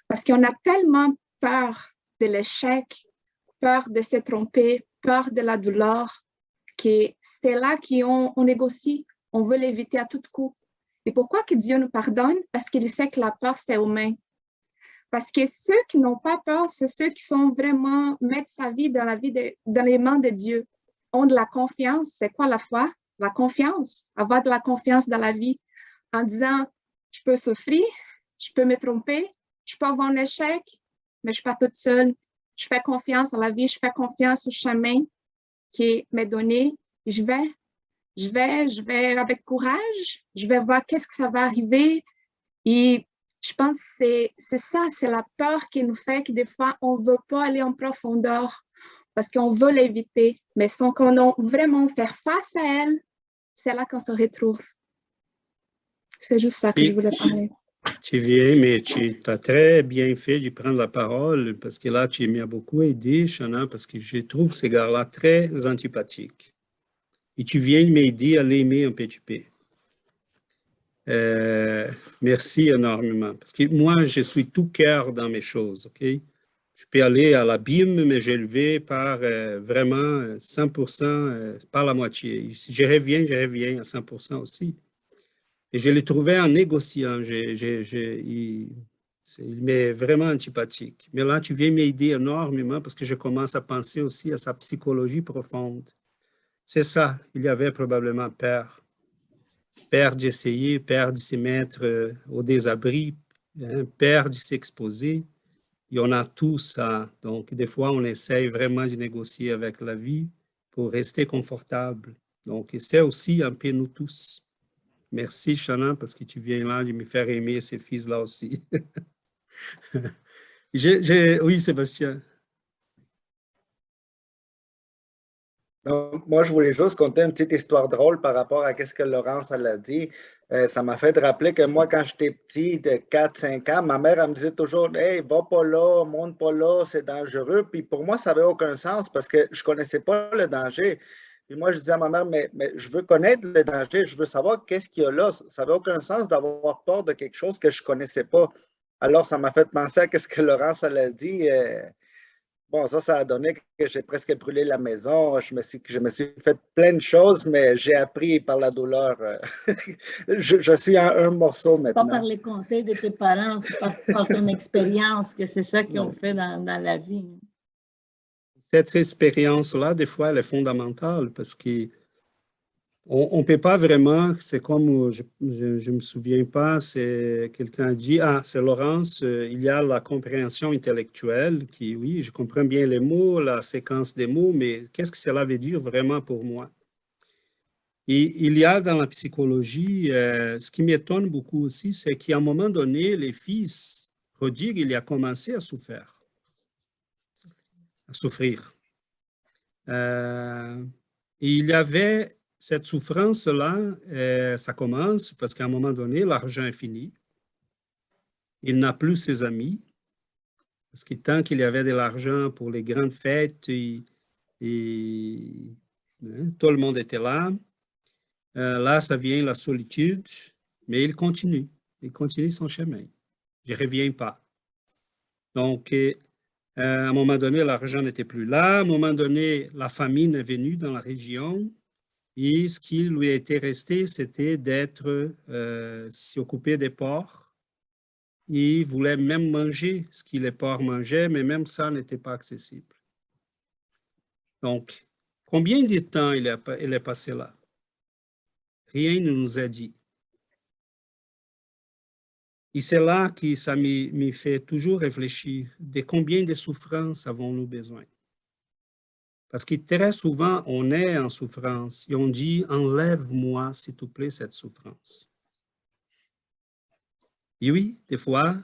Parce qu'on a tellement peur de l'échec, peur de se tromper, peur de la douleur, que c'est là qu'on négocie. On veut l'éviter à tout coup. Et pourquoi que Dieu nous pardonne? Parce qu'il sait que la peur, c'est humain. Parce que ceux qui n'ont pas peur, c'est ceux qui sont vraiment mettre sa vie dans les mains de Dieu, ont de la confiance. C'est quoi la foi? La confiance. Avoir de la confiance dans la vie en disant, je peux souffrir, je peux me tromper, je peux avoir un échec, mais je ne suis pas toute seule. Je fais confiance à la vie, je fais confiance au chemin qui m'est donné. Je vais avec courage, je vais voir qu'est-ce que ça va arriver. Et je pense que c'est ça, c'est la peur qui nous fait que des fois, on ne veut pas aller en profondeur parce qu'on veut l'éviter. Mais sans qu'on a vraiment faire face à elle, c'est là qu'on se retrouve. C'est juste ça que je voulais parler. Tu viens, mais tu as très bien fait de prendre la parole parce que là, tu m'as beaucoup aidé, Shana, parce que je trouve ces gars-là très antipathiques. Et tu viens m'aider à l'aimer un petit peu. Merci énormément. Parce que moi, je suis tout cœur dans mes choses, OK? Je peux aller à l'abîme, mais j'ai levé par vraiment 100%, par la moitié. Si je reviens à 100% aussi. Et je l'ai trouvé en négociant. Il m'est vraiment antipathique. Mais là, tu viens m'aider énormément parce que je commence à penser aussi à sa psychologie profonde. C'est ça, il y avait probablement peur. Peur d'essayer, peur de se mettre au désabri, hein, peur de s'exposer. Et on a tout ça. Donc, des fois, on essaye vraiment de négocier avec la vie pour rester confortable. Donc, c'est aussi un peu nous tous. Merci, Shannon, parce que tu viens là de me faire aimer ces fils-là aussi. Oui, Sébastien. Donc, moi, je voulais juste conter une petite histoire drôle par rapport à ce que Laurence elle a dit. Ça m'a fait rappeler que moi, quand j'étais petit, de 4-5 ans, ma mère elle me disait toujours « Hey, va pas là, monte pas là, c'est dangereux. » Puis pour moi, ça n'avait aucun sens parce que je ne connaissais pas le danger. Puis moi, je disais à ma mère, mais je veux connaître le danger, je veux savoir qu'est-ce qu'il y a là. Ça n'avait aucun sens d'avoir peur de quelque chose que je ne connaissais pas. Alors, ça m'a fait penser à ce que Laurence elle a dit. Bon, ça a donné que j'ai presque brûlé la maison. Je me suis fait plein de choses, mais j'ai appris par la douleur. Je suis un morceau maintenant. Pas par les conseils de tes parents, c'est par ton expérience que c'est ça qu'ils ont fait dans la vie. Cette expérience-là, des fois, elle est fondamentale parce qu'on ne peut pas vraiment, c'est comme, je ne me souviens pas, c'est quelqu'un a dit, c'est Laurence, il y a la compréhension intellectuelle qui, oui, je comprends bien les mots, la séquence des mots, mais qu'est-ce que cela veut dire vraiment pour moi? Et il y a dans la psychologie, ce qui m'étonne beaucoup aussi, c'est qu'à un moment donné, les fils prodigues, il a commencé à souffrir. Et il y avait cette souffrance-là, ça commence parce qu'à un moment donné, l'argent est fini. Il n'a plus ses amis. Parce que tant qu'il y avait de l'argent pour les grandes fêtes, tout le monde était là. Là, ça vient la solitude, mais il continue son chemin. Je ne reviens pas. Donc, à un moment donné, l'argent n'était plus là. À un moment donné, la famine est venue dans la région. Et ce qui lui était resté, c'était d'être s'occuper des porcs. Il voulait même manger ce que les porcs mangeaient, mais même ça n'était pas accessible. Donc, combien de temps il est passé là? Rien ne nous a dit. Et c'est là que ça me fait toujours réfléchir de combien de souffrances avons-nous besoin. Parce que très souvent, on est en souffrance et on dit « Enlève-moi, s'il te plaît, cette souffrance. » Et oui, des fois,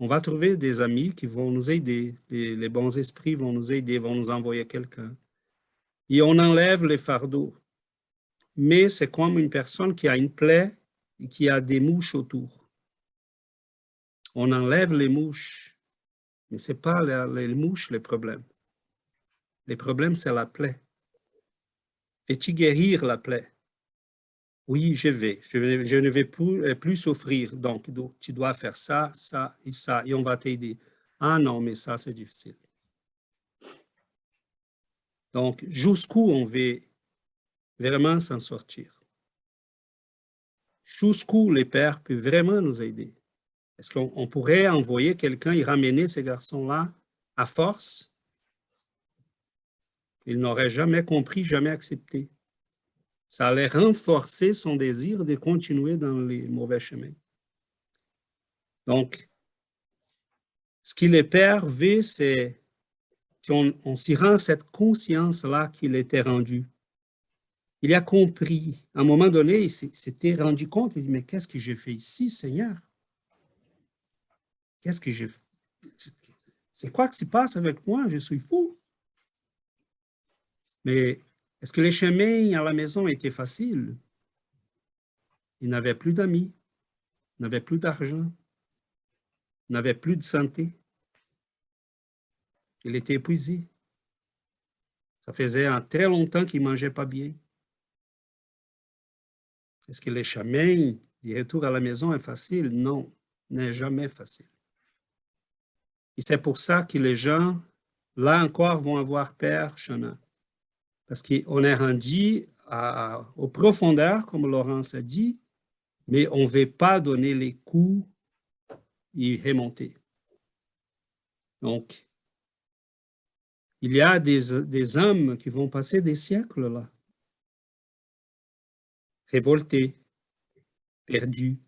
on va trouver des amis qui vont nous aider. Les bons esprits vont nous aider, vont nous envoyer quelqu'un. Et on enlève les fardeaux. Mais c'est comme une personne qui a une plaie et qui a des mouches autour. On enlève les mouches, mais ce n'est pas les mouches le problème. Le problème, c'est la plaie. Fais-tu guérir la plaie? Oui, je ne vais plus souffrir. Donc, tu dois faire ça, ça et ça, et on va t'aider. Ah non, mais ça, c'est difficile. Donc, jusqu'où on veut vraiment s'en sortir? Jusqu'où les pères peuvent vraiment nous aider? Est-ce qu'on pourrait envoyer quelqu'un et ramener ces garçons-là à force? Ils n'auraient jamais compris, jamais accepté. Ça allait renforcer son désir de continuer dans les mauvais chemins. Donc, ce que les pères veulent, c'est qu'on s'y rend cette conscience-là qu'il était rendu. Il a compris. À un moment donné, il s'était rendu compte, il dit, mais qu'est-ce que j'ai fait ici, Seigneur? Qu'est-ce que j'ai fait? C'est quoi qui se passe avec moi? Je suis fou. Mais est-ce que les chemins à la maison étaient faciles? Il n'avait plus d'amis, il n'avait plus d'argent, il n'avait plus de santé. Il était épuisé. Ça faisait très longtemps qu'il ne mangeait pas bien. Est-ce que les chemins Le retour à la maison est facile? Non, n'est jamais facile. Et c'est pour ça que les gens, là encore, vont avoir peur, Shana. Parce qu'on est rendu aux profondeurs, comme Laurence a dit, mais on ne veut pas donner les coups et remonter. Donc, il y a des hommes qui vont passer des siècles là, révoltés, perdus.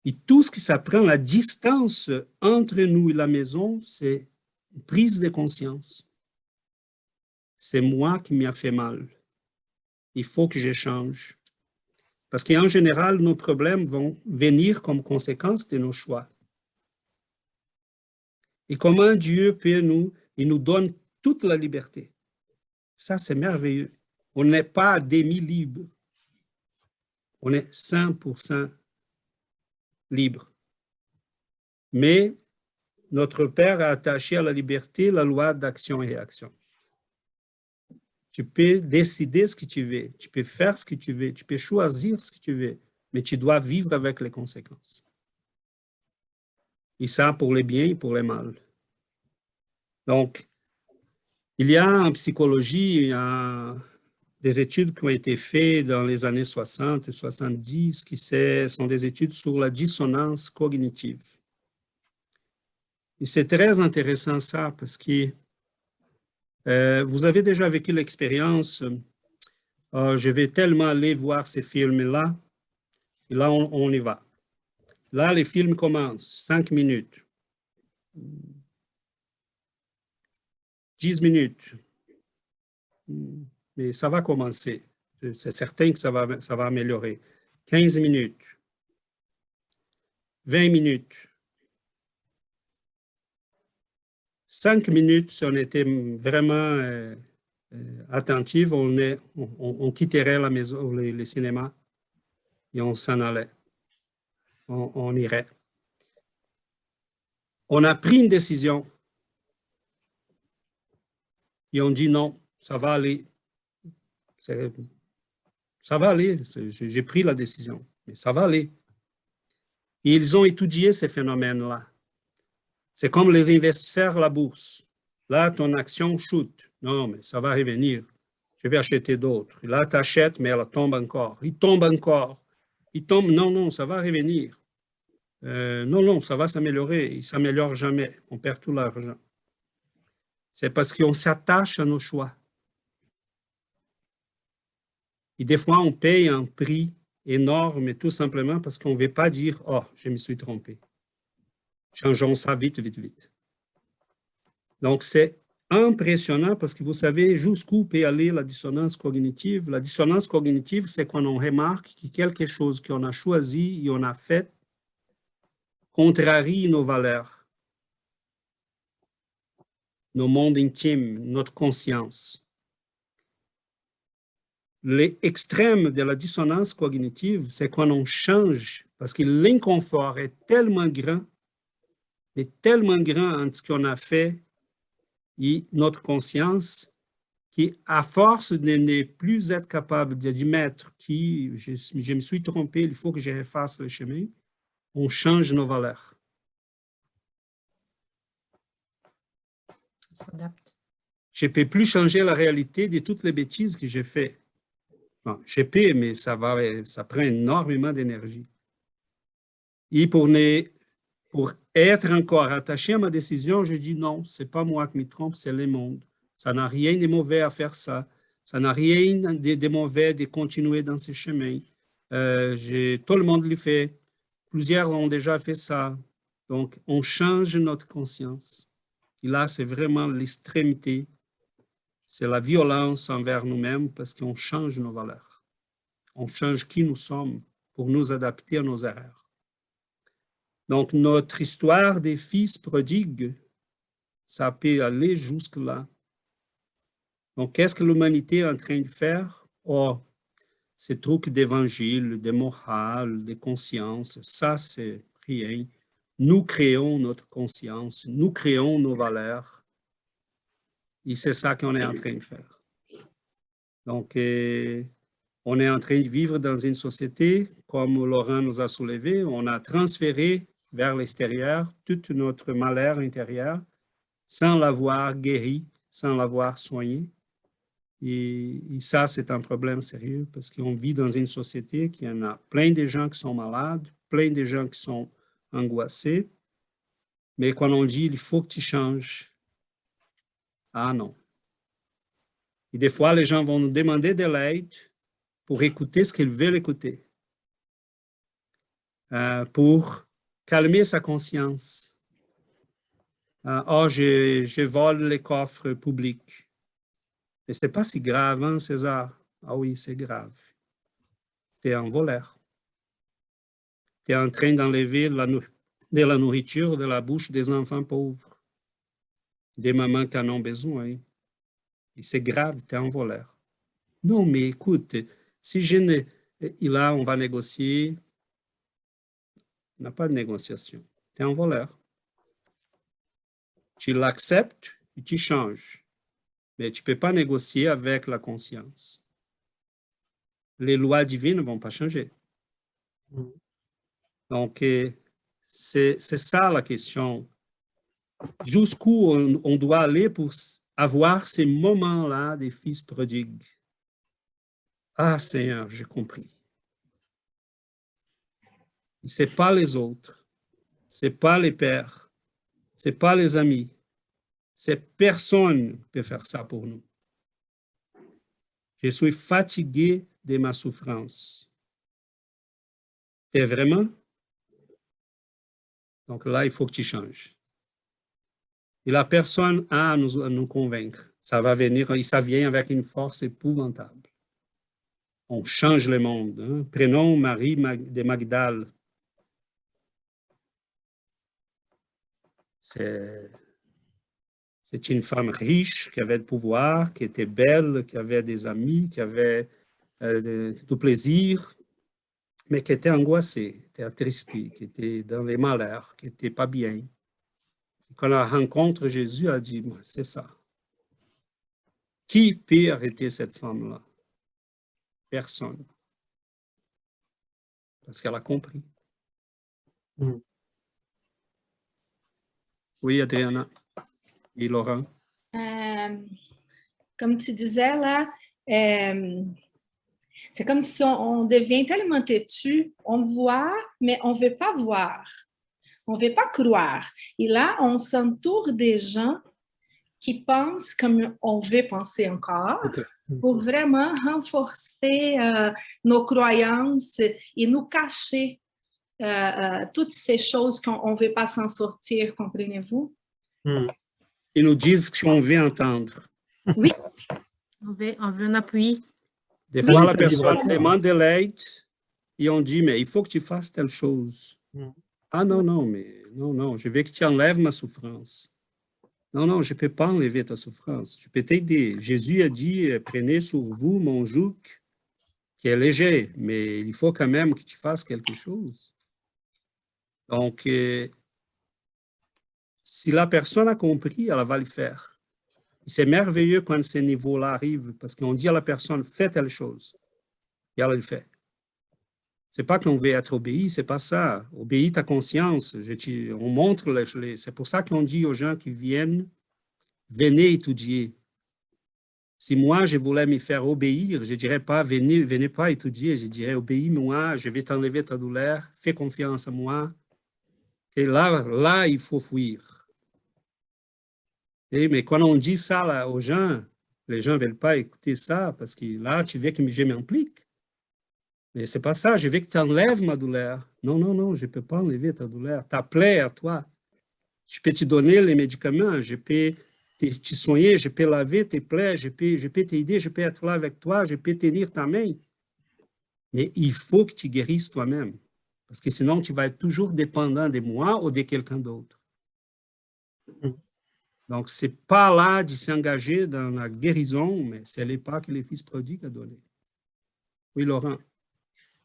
Et tout ce qui s'apprend, la distance entre nous et la maison, c'est une prise de conscience. C'est moi qui m'y a fait mal. Il faut que je change. Parce qu'en général, nos problèmes vont venir comme conséquence de nos choix. Et comment Dieu peut il nous donne toute la liberté. Ça, c'est merveilleux. On n'est pas demi-libre. On est 100% libre. Mais notre Père a attaché à la liberté la loi d'action et réaction. Tu peux décider ce que tu veux, tu peux faire ce que tu veux, tu peux choisir ce que tu veux, mais tu dois vivre avec les conséquences. Et ça pour les biens et pour les mal. Donc, il y a en psychologie, il y a des études qui ont été faites dans les années 60 et 70, qui sont des études sur la dissonance cognitive. Et c'est très intéressant ça, parce que vous avez déjà vécu l'expérience, je vais tellement aller voir ces films-là, et là on y va. Là, les films commencent, 5 minutes, 10 minutes, mais ça va commencer. C'est certain que ça va améliorer. 15 minutes, 20 minutes, 5 minutes, si on était vraiment attentif, on quitterait la maison, le cinéma, et on s'en allait. On irait. On a pris une décision, et on dit non, ça va aller. Ça va aller, j'ai pris la décision, mais ça va aller. Et ils ont étudié ces phénomènes-là. C'est comme les investisseurs à la bourse. Là, ton action chute. Non, mais ça va revenir. Je vais acheter d'autres. Là, tu achètes, mais elle tombe encore. Il tombe encore. Il tombe. Non, non, ça va revenir. Non, non, ça va s'améliorer. Il ne s'améliore jamais. On perd tout l'argent. C'est parce qu'on s'attache à nos choix. Et des fois, on paye un prix énorme, tout simplement parce qu'on ne veut pas dire « Oh, je me suis trompé ». Changeons ça vite, vite, vite. Donc, c'est impressionnant parce que vous savez jusqu'où peut aller la dissonance cognitive. La dissonance cognitive, c'est quand on remarque que quelque chose qu'on a choisi et on a fait contrarie nos valeurs, nos mondes intimes, notre conscience. L'extrême de la dissonance cognitive, c'est quand on change, parce que l'inconfort est tellement grand, mais tellement grand en ce qu'on a fait et notre conscience, qu'à force de ne plus être capable d'admettre que je me suis trompé, il faut que je refasse le chemin, on change nos valeurs. Ça s'adapte. Je ne peux plus changer la réalité de toutes les bêtises que j'ai faites. Bon, je peux, mais ça prend énormément d'énergie. Et pour être encore attaché à ma décision, je dis non, ce n'est pas moi qui me trompe, c'est le monde. Ça n'a rien de mauvais à faire ça. Ça n'a rien de mauvais de continuer dans ce chemin. Tout le monde le fait. Plusieurs ont déjà fait ça. Donc, on change notre conscience. Et là, c'est vraiment l'extrémité. C'est la violence envers nous-mêmes parce qu'on change nos valeurs. On change qui nous sommes pour nous adapter à nos erreurs. Donc, notre histoire des fils prodigues, ça peut aller jusque-là. Donc, qu'est-ce que l'humanité est en train de faire? Oh, ces trucs d'évangile, de morale, de conscience, ça, c'est rien. Nous créons notre conscience, nous créons nos valeurs. Et c'est ça qu'on est en train de faire. Donc, on est en train de vivre dans une société, comme Laurent nous a soulevé, on a transféré vers l'extérieur tout notre malheur intérieur sans l'avoir guéri, sans l'avoir soigné. Et ça, c'est un problème sérieux parce qu'on vit dans une société qui en a plein de gens qui sont malades, plein de gens qui sont angoissés. Mais quand on dit, il faut que tu changes, ah non. Et des fois, les gens vont nous demander de l'aide pour écouter ce qu'ils veulent écouter, pour calmer sa conscience. Oh, je vole les coffres publics. Mais ce n'est pas si grave, hein, César? Ah oui, c'est grave. Tu es un voleur. Tu es en train d'enlever de la nourriture de la bouche des enfants pauvres, des mamans qui en ont besoin. Et c'est grave, tu es un voleur. Non, mais écoute, si je ne... Et là, on va négocier. Il n'y a pas de négociation. Tu es un voleur. Tu l'acceptes et tu changes. Mais tu ne peux pas négocier avec la conscience. Les lois divines ne vont pas changer. Donc, c'est ça la question. Jusqu'où on doit aller pour avoir ces moments-là des fils prodigues? Ah, Seigneur, j'ai compris. Ce n'est pas les autres. Ce n'est pas les pères. Ce n'est pas les amis. Personne ne peut faire ça pour nous. Je suis fatigué de ma souffrance. T'es vraiment? Donc là, il faut que tu changes. Et la personne a à nous convaincre. Ça va venir, et ça vient avec une force épouvantable. On change le monde. Hein? Prenons Marie de Magdala. C'est une femme riche, qui avait du pouvoir, qui était belle, qui avait des amis, qui avait du plaisir, mais qui était angoissée, qui était attristée, qui était dans les malheurs, qui n'était pas bien. Et quand elle rencontre Jésus, elle dit, c'est ça. Qui peut arrêter cette femme-là? Personne. Parce qu'elle a compris. Oui, Adriana. Et Laurent? Comme tu disais là, c'est comme si on devient tellement têtu, on voit, mais on ne veut pas voir. On ne veut pas croire. Et là, on s'entoure des gens qui pensent comme on veut penser encore, pour vraiment renforcer nos croyances et nous cacher toutes ces choses qu'on ne veut pas s'en sortir, comprenez-vous? Ils nous disent ce qu'on veut entendre. Oui. On veut un appui. Des fois, la personne demande de l'aide et on dit, mais il faut que tu fasses telle chose. Ah non, non, je veux que tu enlèves ma souffrance. Non, je ne peux pas enlever ta souffrance. Je peux t'aider. Jésus a dit, prenez sur vous mon joug qui est léger, mais il faut quand même que tu fasses quelque chose. Donc, si la personne a compris, elle va le faire. C'est merveilleux quand ces niveaux-là arrivent, parce qu'on dit à la personne, fais telle chose, et elle le fait. Ce n'est pas qu'on veut être obéi, ce n'est pas ça. Obéis ta conscience. On montre, c'est pour ça qu'on dit aux gens qui viennent, venez étudier. Si moi, je voulais me faire obéir, je ne dirais pas, venez pas étudier, je dirais, obéis-moi, je vais t'enlever ta douleur, fais confiance en moi. Et là, il faut fuir. Mais quand on dit ça là, aux gens, les gens ne veulent pas écouter ça parce que là, tu veux que je m'implique. Mais ce n'est pas ça, je veux que tu enlèves ma douleur. Non, je ne peux pas enlever ta douleur. Ta plaie à toi. Je peux te donner les médicaments, je peux te soigner, je peux laver tes plaies, je peux t'aider, je peux être là avec toi, je peux tenir ta main. Mais il faut que tu guérisses toi-même. Parce que sinon, tu vas être toujours dépendant de moi ou de quelqu'un d'autre. Donc, ce n'est pas là de s'engager dans la guérison, mais c'est les pas que les fils prodigues a donné. Oui, Laurent.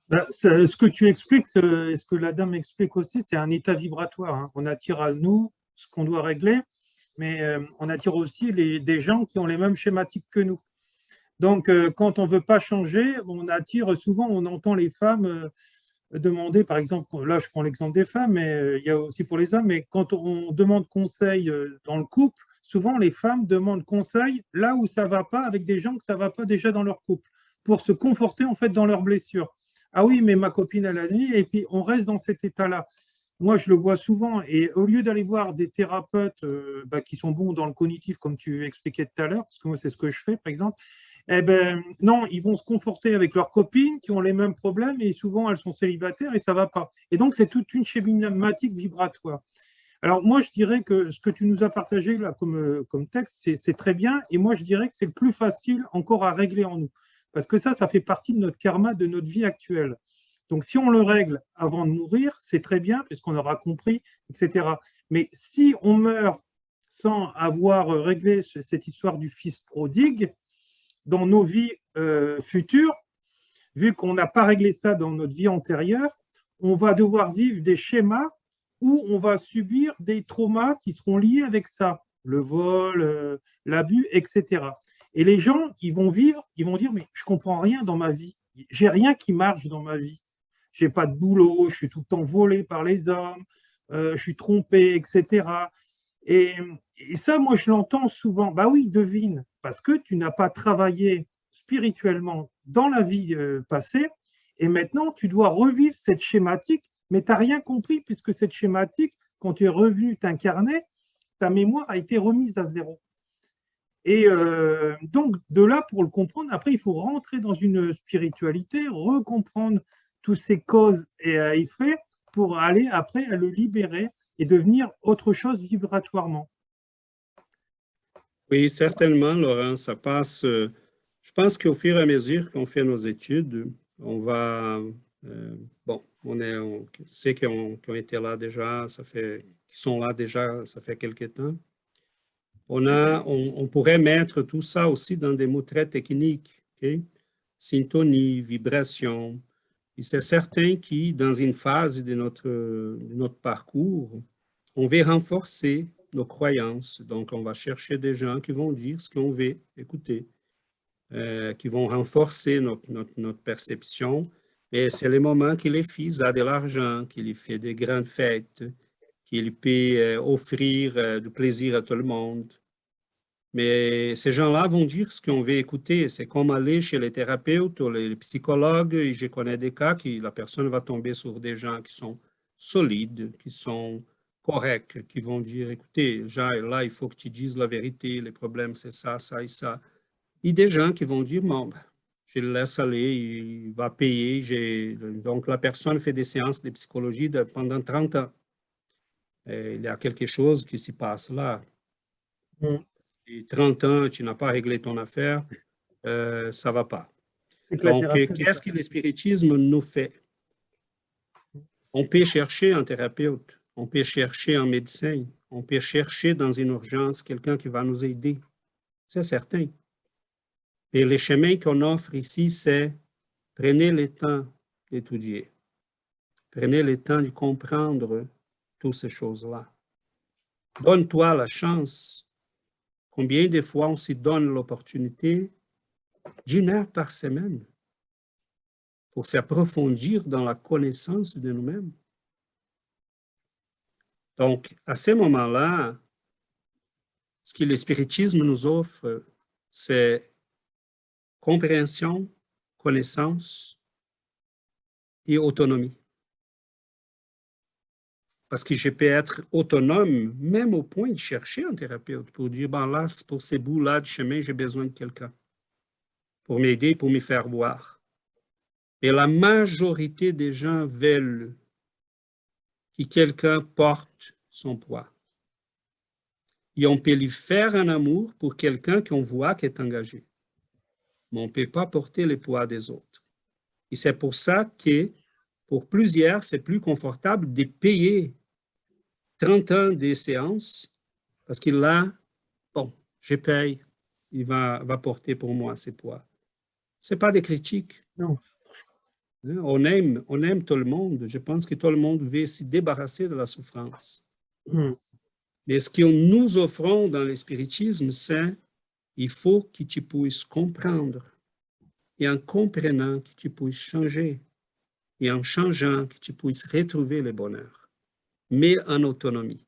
Ce que tu expliques, ce que la dame explique aussi, c'est un état vibratoire. Hein. On attire à nous ce qu'on doit régler, mais on attire aussi des gens qui ont les mêmes schématiques que nous. Donc, quand on ne veut pas changer, on attire souvent, on entend les femmes demander, par exemple, là je prends l'exemple des femmes, mais il y a aussi pour les hommes, mais quand on demande conseil dans le couple, souvent les femmes demandent conseil là où ça ne va pas, avec des gens que ça ne va pas déjà dans leur couple, pour se conforter en fait dans leurs blessures. Ah oui, mais ma copine elle a dit, et puis on reste dans cet état-là. Moi, je le vois souvent, et au lieu d'aller voir des thérapeutes qui sont bons dans le cognitif, comme tu expliquais tout à l'heure, parce que moi, c'est ce que je fais, par exemple, eh ben, non, ils vont se conforter avec leurs copines qui ont les mêmes problèmes, et souvent, elles sont célibataires et ça ne va pas. Et donc, c'est toute une schématique vibratoire. Alors, moi, je dirais que ce que tu nous as partagé là comme texte, c'est très bien, et moi, je dirais que c'est le plus facile encore à régler en nous, parce que ça fait partie de notre karma, de notre vie actuelle. Donc, si on le règle avant de mourir, c'est très bien, puisqu'on aura compris, etc. Mais si on meurt sans avoir réglé cette histoire du fils prodigue, dans nos vies futures, vu qu'on n'a pas réglé ça dans notre vie antérieure, on va devoir vivre des schémas où on va subir des traumas qui seront liés avec ça, le vol, l'abus, etc. Et les gens, ils vont vivre, ils vont dire, mais je ne comprends rien dans ma vie, j'ai rien qui marche dans ma vie. Je n'ai pas de boulot, je suis tout le temps volé par les hommes, je suis trompé, etc. Et ça, moi, je l'entends souvent. Bah oui, devine, parce que tu n'as pas travaillé spirituellement dans la vie passée, et maintenant, tu dois revivre cette schématique, mais tu n'as rien compris, puisque cette schématique, quand tu es revenu t'incarner, ta mémoire a été remise à zéro. Et donc, de là, pour le comprendre, après, il faut rentrer dans une spiritualité, recomprendre toutes ces causes et effets pour aller après à le libérer et devenir autre chose vibratoirement. Oui, certainement, Laurent, ça passe. Je pense qu'au fur et à mesure qu'on fait nos études, on va. Bon, on sait qu'ils ont été là déjà, qu'ils sont là déjà, ça fait quelque temps. On pourrait mettre tout ça aussi dans des mots très techniques, okay? Syntonie, vibration. Et c'est certain que dans une phase de notre parcours, on veut renforcer nos croyances. Donc, on va chercher des gens qui vont dire ce qu'on veut écouter, qui vont renforcer notre perception. Et c'est le moment que les fils ont de l'argent, qu'il fait des grandes fêtes, qu'il peut offrir du plaisir à tout le monde. Mais ces gens-là vont dire ce qu'on veut écouter. C'est comme aller chez les thérapeutes ou les psychologues. Et je connais des cas où la personne va tomber sur des gens qui sont solides, qui sont corrects, qui vont dire, écoutez, là, il faut que tu dises la vérité, les problèmes, c'est ça, ça et ça. Et des gens qui vont dire, bon, je le laisse aller, il va payer. Donc, la personne fait des séances de psychologie pendant 30 ans. Et il y a quelque chose qui s'y passe là. Et 30 ans, tu n'as pas réglé ton affaire, ça ne va pas. Donc, qu'est-ce que le spiritisme nous fait? On peut chercher un thérapeute, on peut chercher un médecin, on peut chercher dans une urgence quelqu'un qui va nous aider. C'est certain. Et le chemin qu'on offre ici, c'est prenez le temps d'étudier. Prenez le temps de comprendre toutes ces choses-là. Donne-toi la chance. Combien de fois on se donne l'opportunité d'une heure par semaine pour s'approfondir dans la connaissance de nous-mêmes. Donc, à ce moment-là, ce que le spiritisme nous offre, c'est compréhension, connaissance et autonomie. Parce que je peux être autonome, même au point de chercher un thérapeute pour dire, ben là, pour ces bouts-là de chemin, j'ai besoin de quelqu'un pour m'aider, pour me faire voir. Et la majorité des gens veulent que quelqu'un porte son poids. Et on peut lui faire un amour pour quelqu'un qu'on voit qui est engagé. Mais on ne peut pas porter le poids des autres. Et c'est pour ça que, pour plusieurs, c'est plus confortable de payer 30 ans de séances, parce que là, bon, je paye, il va porter pour moi ces poids. Ce n'est pas des critiques. Non. On aime tout le monde. Je pense que tout le monde veut se débarrasser de la souffrance. Mais ce que nous offrons dans le spiritisme, c'est il faut que tu puisses comprendre. Et en comprenant que tu puisses changer. et en changeant, que tu puisses retrouver le bonheur, mais en autonomie.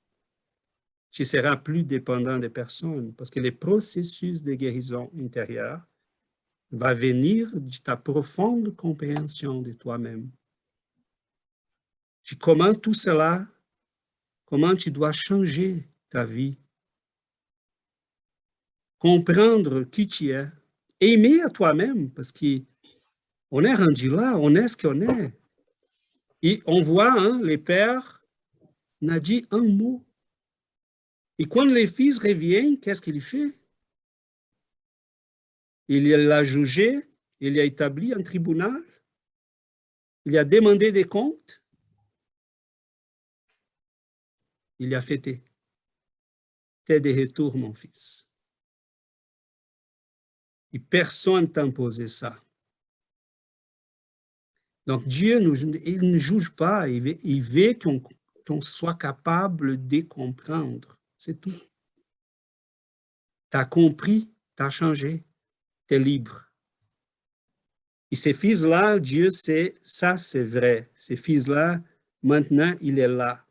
Tu seras plus dépendant des personnes parce que le processus de guérison intérieure va venir de ta profonde compréhension de toi-même. Comment tout cela, comment tu dois changer ta vie, comprendre qui tu es, aimer à toi-même parce qu'on est rendu là, on est ce qu'on est. Et on voit, hein, les pères n'a dit un mot. Et quand le fils revient, qu'est-ce qu'il fait? Il l'a jugé, il a établi un tribunal, il a demandé des comptes, il a fêté. T'es de retour, mon fils. Et personne t'a imposé ça. Donc Dieu, il ne juge pas, il veut qu'on soit capable de comprendre. C'est tout. Tu as compris, tu as changé, tu es libre. Et ces fils-là, Dieu sait, ça c'est vrai. Ces fils-là, maintenant, il est là.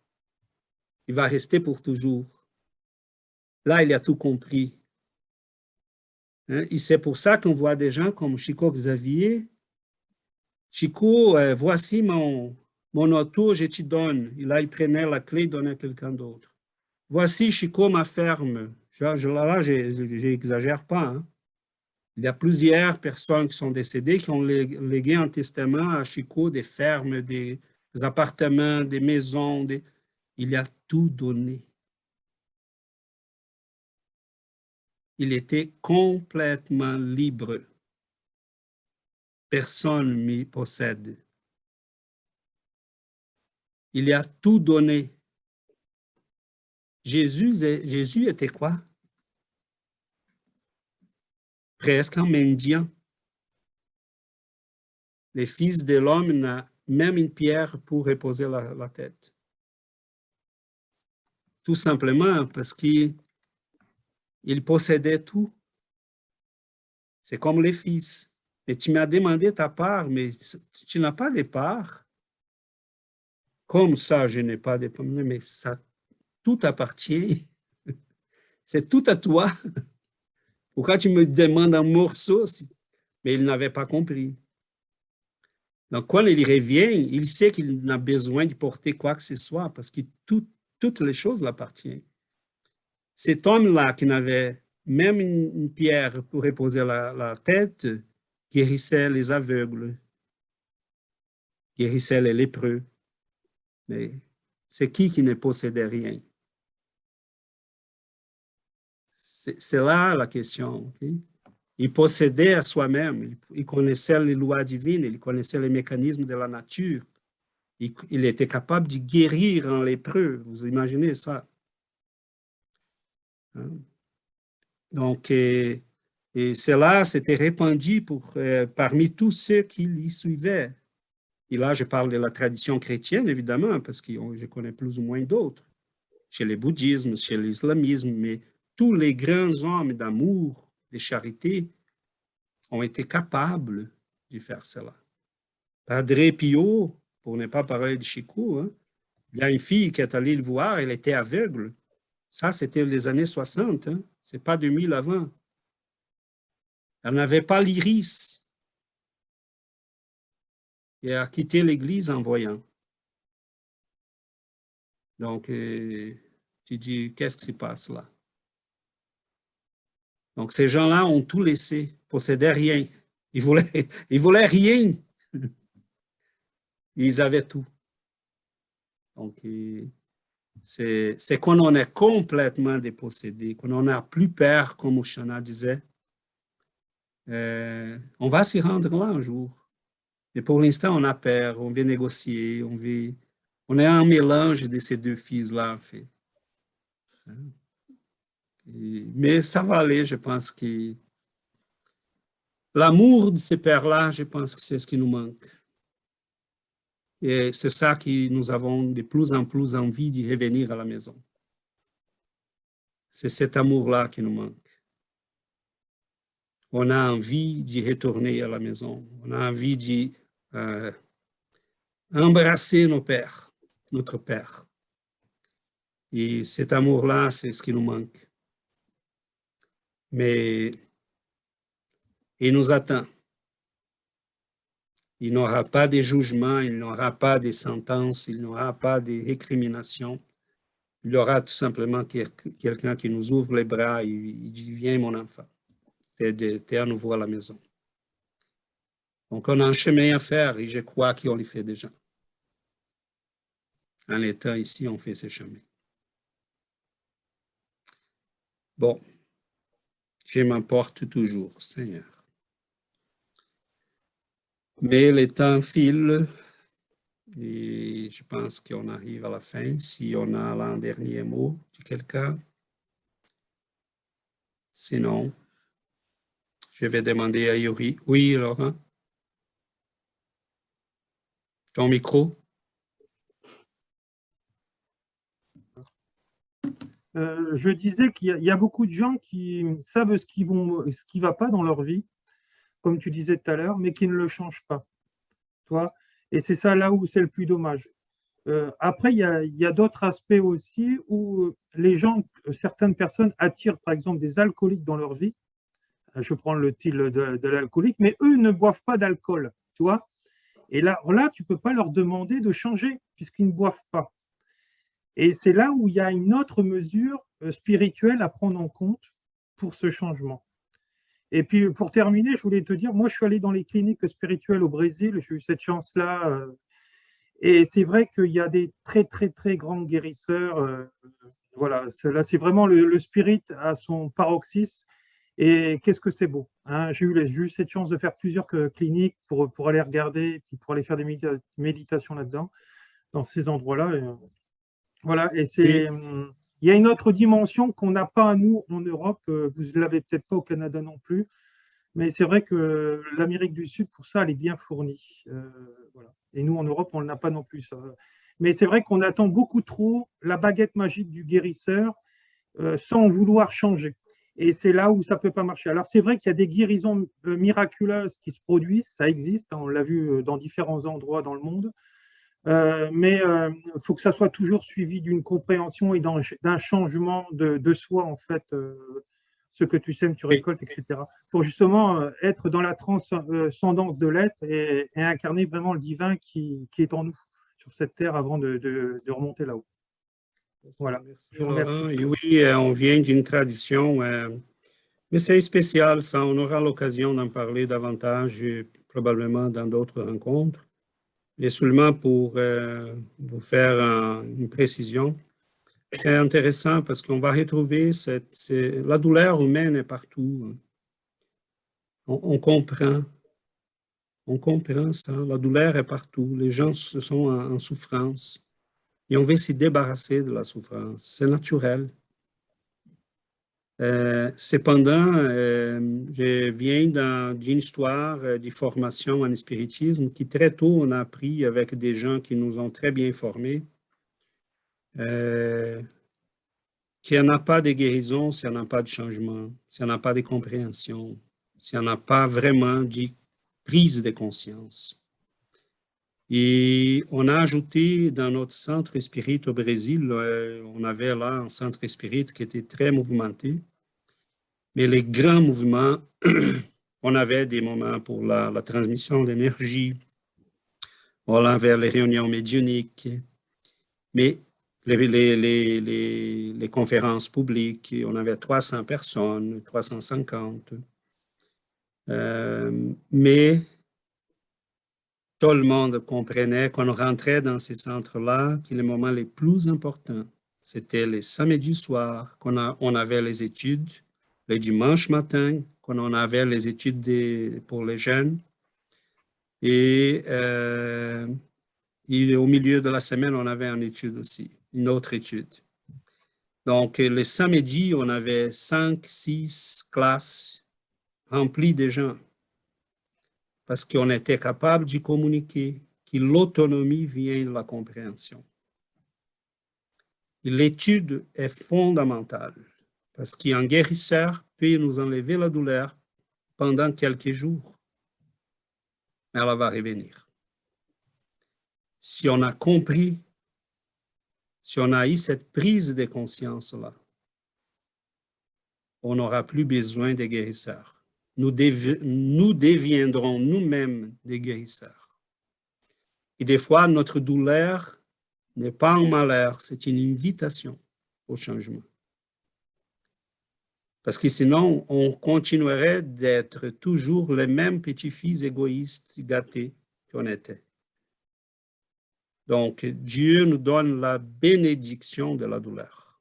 Il va rester pour toujours. Là, il a tout compris. Hein? Et c'est pour ça qu'on voit des gens comme Chico Xavier. Chico, voici mon auto, je te donne. Et là, il prenait la clé, il donnait à quelqu'un d'autre. Voici, Chico, ma ferme. Là, je n'exagère pas. Hein? Il y a plusieurs personnes qui sont décédées qui ont légué en testament à Chico des fermes, des appartements, des maisons. Il a tout donné. Il était complètement libre. Personne ne m'y possède. Il a tout donné. Jésus était quoi? Presque un mendiant. Les fils de l'homme n'ont même une pierre pour reposer la tête. Tout simplement parce qu'il possédait tout. C'est comme les fils. Et tu m'as demandé ta part, mais tu n'as pas de part. Comme ça, je n'ai pas de part, mais ça, tout appartient. C'est tout à toi. Pourquoi tu me demandes un morceau? Mais il n'avait pas compris. Donc, quand il revient, il sait qu'il n'a besoin de porter quoi que ce soit parce que toutes les choses l'appartiennent. Cet homme-là qui n'avait même une pierre pour reposer la tête, guérissait les aveugles, guérissait les lépreux. Mais c'est qui ne possédait rien? C'est là la question. Okay? Il possédait à soi-même, il connaissait les lois divines, il connaissait les mécanismes de la nature. Il était capable de guérir un lépreux. Vous imaginez ça? Hein? Donc, et cela s'était répandu parmi tous ceux qui l'y suivaient. Et là, je parle de la tradition chrétienne, évidemment, parce que je connais plus ou moins d'autres. Chez le bouddhisme, chez l'islamisme, mais tous les grands hommes d'amour, de charité, ont été capables de faire cela. Padre Pio, pour ne pas parler de Chico, hein, il y a une fille qui est allée le voir, elle était aveugle. Ça, c'était les années 60, hein, ce n'est pas 2000 avant. Elle n'avait pas l'iris. Et elle a quitté l'église en voyant. Donc, tu dis, qu'est-ce qui se passe là? Donc, ces gens-là ont tout laissé, possédaient rien. Ils voulaient rien. Ils avaient tout. Donc, c'est quand on est complètement dépossédé, quand on n'a plus peur, comme Oshana disait, on va s'y rendre là un jour. Mais pour l'instant, on a peur, on veut négocier, on est un mélange de ces deux fils-là, en fait. Mais ça va aller, je pense que l'amour de ces pères-là, je pense que c'est ce qui nous manque. Et c'est ça que nous avons de plus en plus envie de revenir à la maison. C'est cet amour-là qui nous manque. On a envie d'y retourner à la maison. On a envie embrasser nos pères, notre Père. Et cet amour-là, c'est ce qui nous manque. Mais il nous attend. Il n'aura pas de jugements, il n'aura pas de sentences, il n'aura pas de récriminations. Il y aura tout simplement quelqu'un qui nous ouvre les bras et il dit, viens mon enfant, t'es à nouveau à la maison. Donc on a un chemin à faire et je crois qu'on le fait déjà. En étant ici, on fait ce chemin. Bon, je m'emporte toujours, Seigneur. Mais le temps file et je pense qu'on arrive à la fin. Si on a un dernier mot de quelqu'un, sinon, je vais demander à Yuri. Oui, Laurent? Ton micro? Je disais qu'il y a beaucoup de gens qui savent ce qui ne va pas dans leur vie, comme tu disais tout à l'heure, mais qui ne le changent pas. Toi, et c'est ça là où c'est le plus dommage. Après, il y a d'autres aspects aussi où les gens, certaines personnes attirent par exemple des alcooliques dans leur vie. Je prends le style de l'alcoolique, mais eux ne boivent pas d'alcool, tu vois. Et là, tu ne peux pas leur demander de changer puisqu'ils ne boivent pas. Et c'est là où il y a une autre mesure spirituelle à prendre en compte pour ce changement. Et puis, pour terminer, je voulais te dire, moi, je suis allé dans les cliniques spirituelles au Brésil, j'ai eu cette chance-là. Et c'est vrai qu'il y a des très, très, très grands guérisseurs. Voilà, là, c'est vraiment le spirit à son paroxysme. Et qu'est-ce que c'est beau, hein. J'ai eu cette chance de faire plusieurs cliniques pour aller regarder, puis pour aller faire des méditations là-dedans, dans ces endroits-là. Voilà, et c'est, il y a une autre dimension qu'on n'a pas à nous en Europe, vous ne l'avez peut-être pas au Canada non plus, mais c'est vrai que l'Amérique du Sud, pour ça, elle est bien fournie. Voilà. Et nous, en Europe, on ne l'a pas non plus. Ça. Mais c'est vrai qu'on attend beaucoup trop la baguette magique du guérisseur sans vouloir changer. Et c'est là où ça ne peut pas marcher. Alors, c'est vrai qu'il y a des guérisons miraculeuses qui se produisent, ça existe, hein, on l'a vu dans différents endroits dans le monde. Mais il faut que ça soit toujours suivi d'une compréhension et d'un changement de soi, en fait, ce que tu sèmes, tu récoltes, etc. Pour justement être dans la transcendance de l'être et incarner vraiment le divin qui est en nous, sur cette terre, avant de remonter là-haut. Voilà. Merci, Laurent. Et oui, on vient d'une tradition, mais c'est spécial, ça. On aura l'occasion d'en parler davantage, probablement dans d'autres rencontres. Et seulement pour vous faire une précision, c'est intéressant parce qu'on va retrouver la douleur humaine est partout. On comprend ça, la douleur est partout. Les gens sont en souffrance et on veut se débarrasser de la souffrance. C'est naturel. Cependant, je viens d'une histoire de formation en spiritisme qui très tôt on a appris avec des gens qui nous ont très bien formés qu'il n'y en a pas de guérison s'il n'y en a pas de changement, s'il n'y en a pas de compréhension, s'il n'y en a pas vraiment de prise de conscience. Et on a ajouté dans notre centre spirit au Brésil, on avait là un centre spirit qui était très mouvementé. Mais les grands mouvements, on avait des moments pour la transmission d'énergie, on avait les réunions médiumniques, mais les conférences publiques, on avait 300 personnes, 350. Mais tout le monde comprenait qu'on rentrait dans ces centres-là, que les moments les plus importants, c'était les samedis soirs, on avait les études, le dimanche matin, quand on avait les études pour les jeunes. Et au milieu de la semaine, on avait une étude aussi, une autre étude. Donc, les samedis, on avait 5, 6 classes remplies de gens parce qu'on était capable de communiquer, que l'autonomie vient de la compréhension. L'étude est fondamentale. Parce qu'un guérisseur peut nous enlever la douleur pendant quelques jours. Mais elle va revenir. si on a compris, si on a eu cette prise de conscience-là, on n'aura plus besoin de guérisseurs. Nous deviendrons nous-mêmes des guérisseurs. Et des fois, notre douleur n'est pas un malheur, c'est une invitation au changement. Parce que sinon, on continuerait d'être toujours les mêmes petits-fils égoïstes, gâtés qu'on était. Donc, Dieu nous donne la bénédiction de la douleur.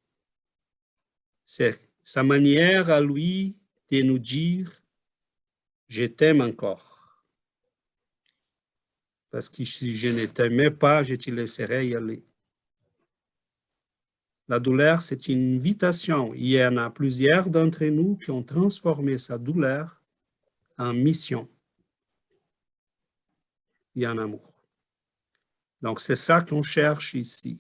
C'est sa manière à lui de nous dire « Je t'aime encore ». Parce que si je ne t'aimais pas, je te laisserais y aller. La douleur, c'est une invitation. Il y en a plusieurs d'entre nous qui ont transformé sa douleur en mission et en amour. Donc, c'est ça qu'on cherche ici.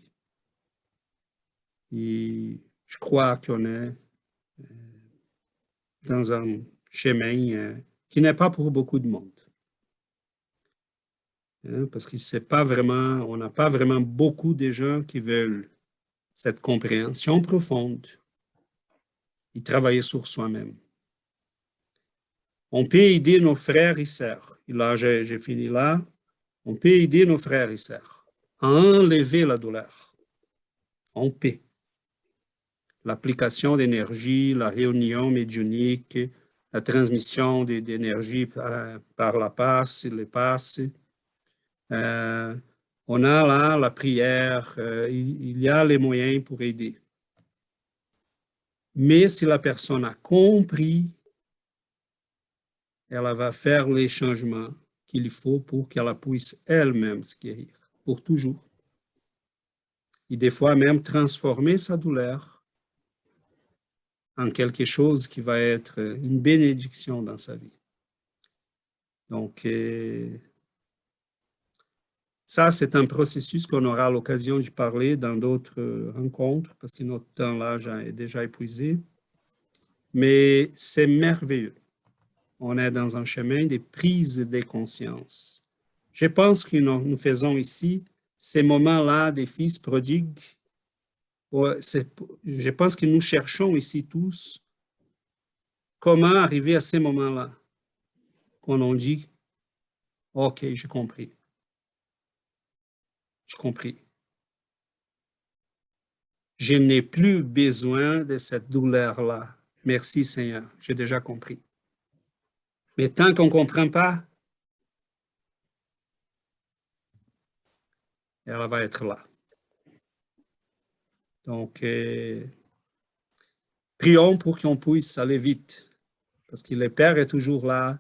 Et je crois qu'on est dans un chemin qui n'est pas pour beaucoup de monde. Parce que c'est pas vraiment, on n'a pas vraiment beaucoup de gens qui veulent cette compréhension profonde et travailler sur soi-même. On peut aider nos frères et sœurs. Et là, j'ai fini là. On peut aider nos frères et sœurs à enlever la douleur. On peut. L'application d'énergie, la réunion médiumnique, la transmission d'énergie par la passe, les passes. On a là la prière, il y a les moyens pour aider. Mais si la personne a compris, elle va faire les changements qu'il faut pour qu'elle puisse elle-même se guérir, pour toujours. Et des fois même transformer sa douleur en quelque chose qui va être une bénédiction dans sa vie. Donc, ça, c'est un processus qu'on aura l'occasion de parler dans d'autres rencontres, parce que notre temps là est déjà épuisé. Mais c'est merveilleux. On est dans un chemin de prise de conscience. Je pense que nous faisons ici ces moments-là des fils prodigues. Je pense que nous cherchons ici tous comment arriver à ces moments-là, qu'on en dit, OK, j'ai compris. J'ai compris. Je n'ai plus besoin de cette douleur-là. Merci Seigneur, j'ai déjà compris. Mais tant qu'on ne comprend pas, elle va être là. Donc, prions pour qu'on puisse aller vite, parce que le Père est toujours là,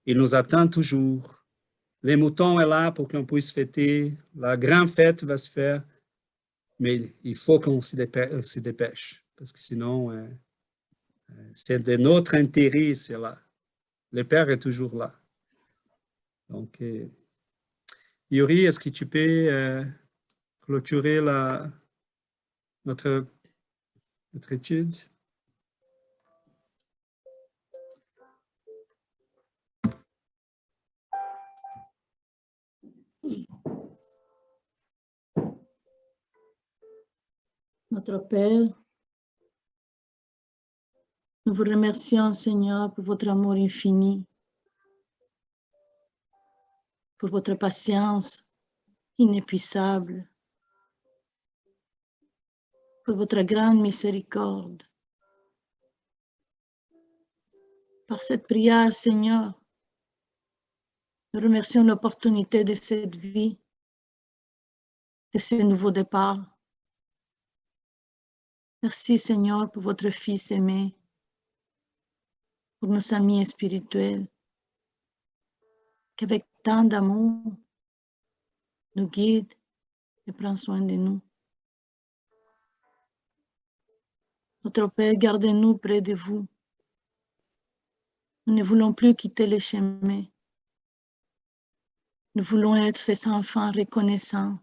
il nous attend toujours. Les moutons sont là pour qu'on puisse fêter, la grande fête va se faire, mais il faut qu'on se dépêche, parce que sinon, c'est de notre intérêt, c'est là. Le Père est toujours là. Donc, Yuri, est-ce que tu peux clôturer notre étude? Notre Père, nous vous remercions, Seigneur, pour votre amour infini, pour votre patience inépuisable, pour votre grande miséricorde. Par cette prière, Seigneur, nous remercions l'opportunité de cette vie, de ce nouveau départ. Merci, Seigneur, pour votre Fils aimé, pour nos amis spirituels, qu'avec tant d'amour, nous guide et prend soin de nous. Notre Père, gardez-nous près de vous. Nous ne voulons plus quitter le chemin. Nous voulons être ces enfants reconnaissants,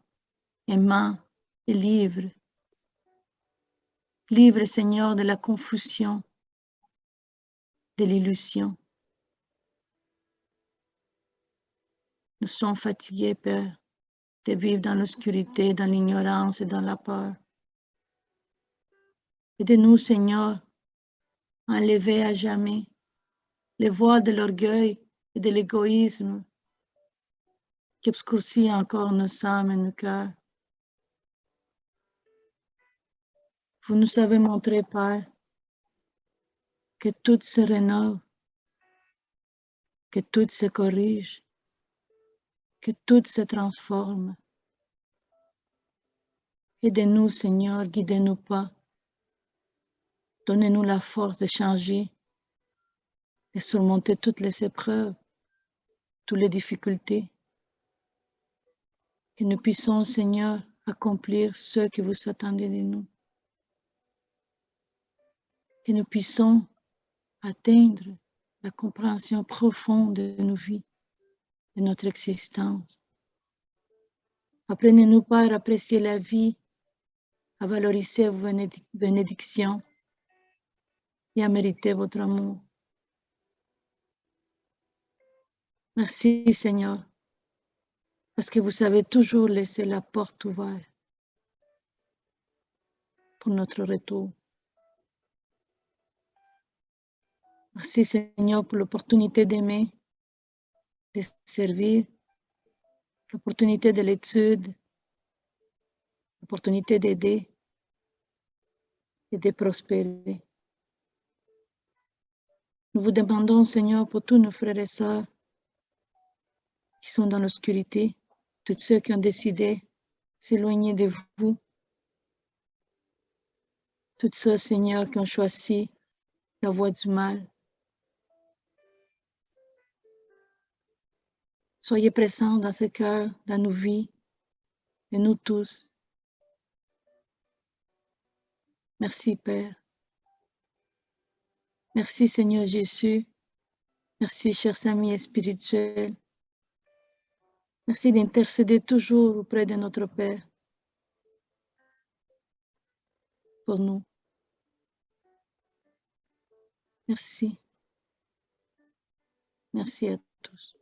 aimants et libres. Libres, Seigneur, de la confusion, de l'illusion. Nous sommes fatigués, Père. de vivre dans l'obscurité, dans l'ignorance et dans la peur. Aide-nous, Seigneur, à enlever à jamais les voiles de l'orgueil et de l'égoïsme qui obscurcit encore nos âmes et nos cœurs. Vous nous avez montré, Père, que tout se rénove, que tout se corrige, que tout se transforme. Aidez-nous, Seigneur, guidez-nous pas. Donnez-nous la force de changer et surmonter toutes les épreuves, toutes les difficultés. Que nous puissions, Seigneur, accomplir ce que vous attendez de nous. Que nous puissions atteindre la compréhension profonde de nos vies, de notre existence. Apprenez-nous, Père, à apprécier la vie, à valoriser vos bénédictions et à mériter votre amour. Merci, Seigneur, parce que vous avez toujours laissé la porte ouverte pour notre retour. Merci, Seigneur, pour l'opportunité d'aimer, de servir, l'opportunité de l'étude, l'opportunité d'aider et de prospérer. Nous vous demandons, Seigneur, pour tous nos frères et sœurs qui sont dans l'obscurité, tous ceux qui ont décidé de s'éloigner de vous, tous ceux, Seigneur, qui ont choisi la voie du mal. Soyez présents dans ce cœur, dans nos vies, et nous tous. Merci, Père. Merci, Seigneur Jésus. Merci, chers amis spirituels. Merci d'intercéder toujours auprès de notre Père pour nous. Merci. Merci à tous.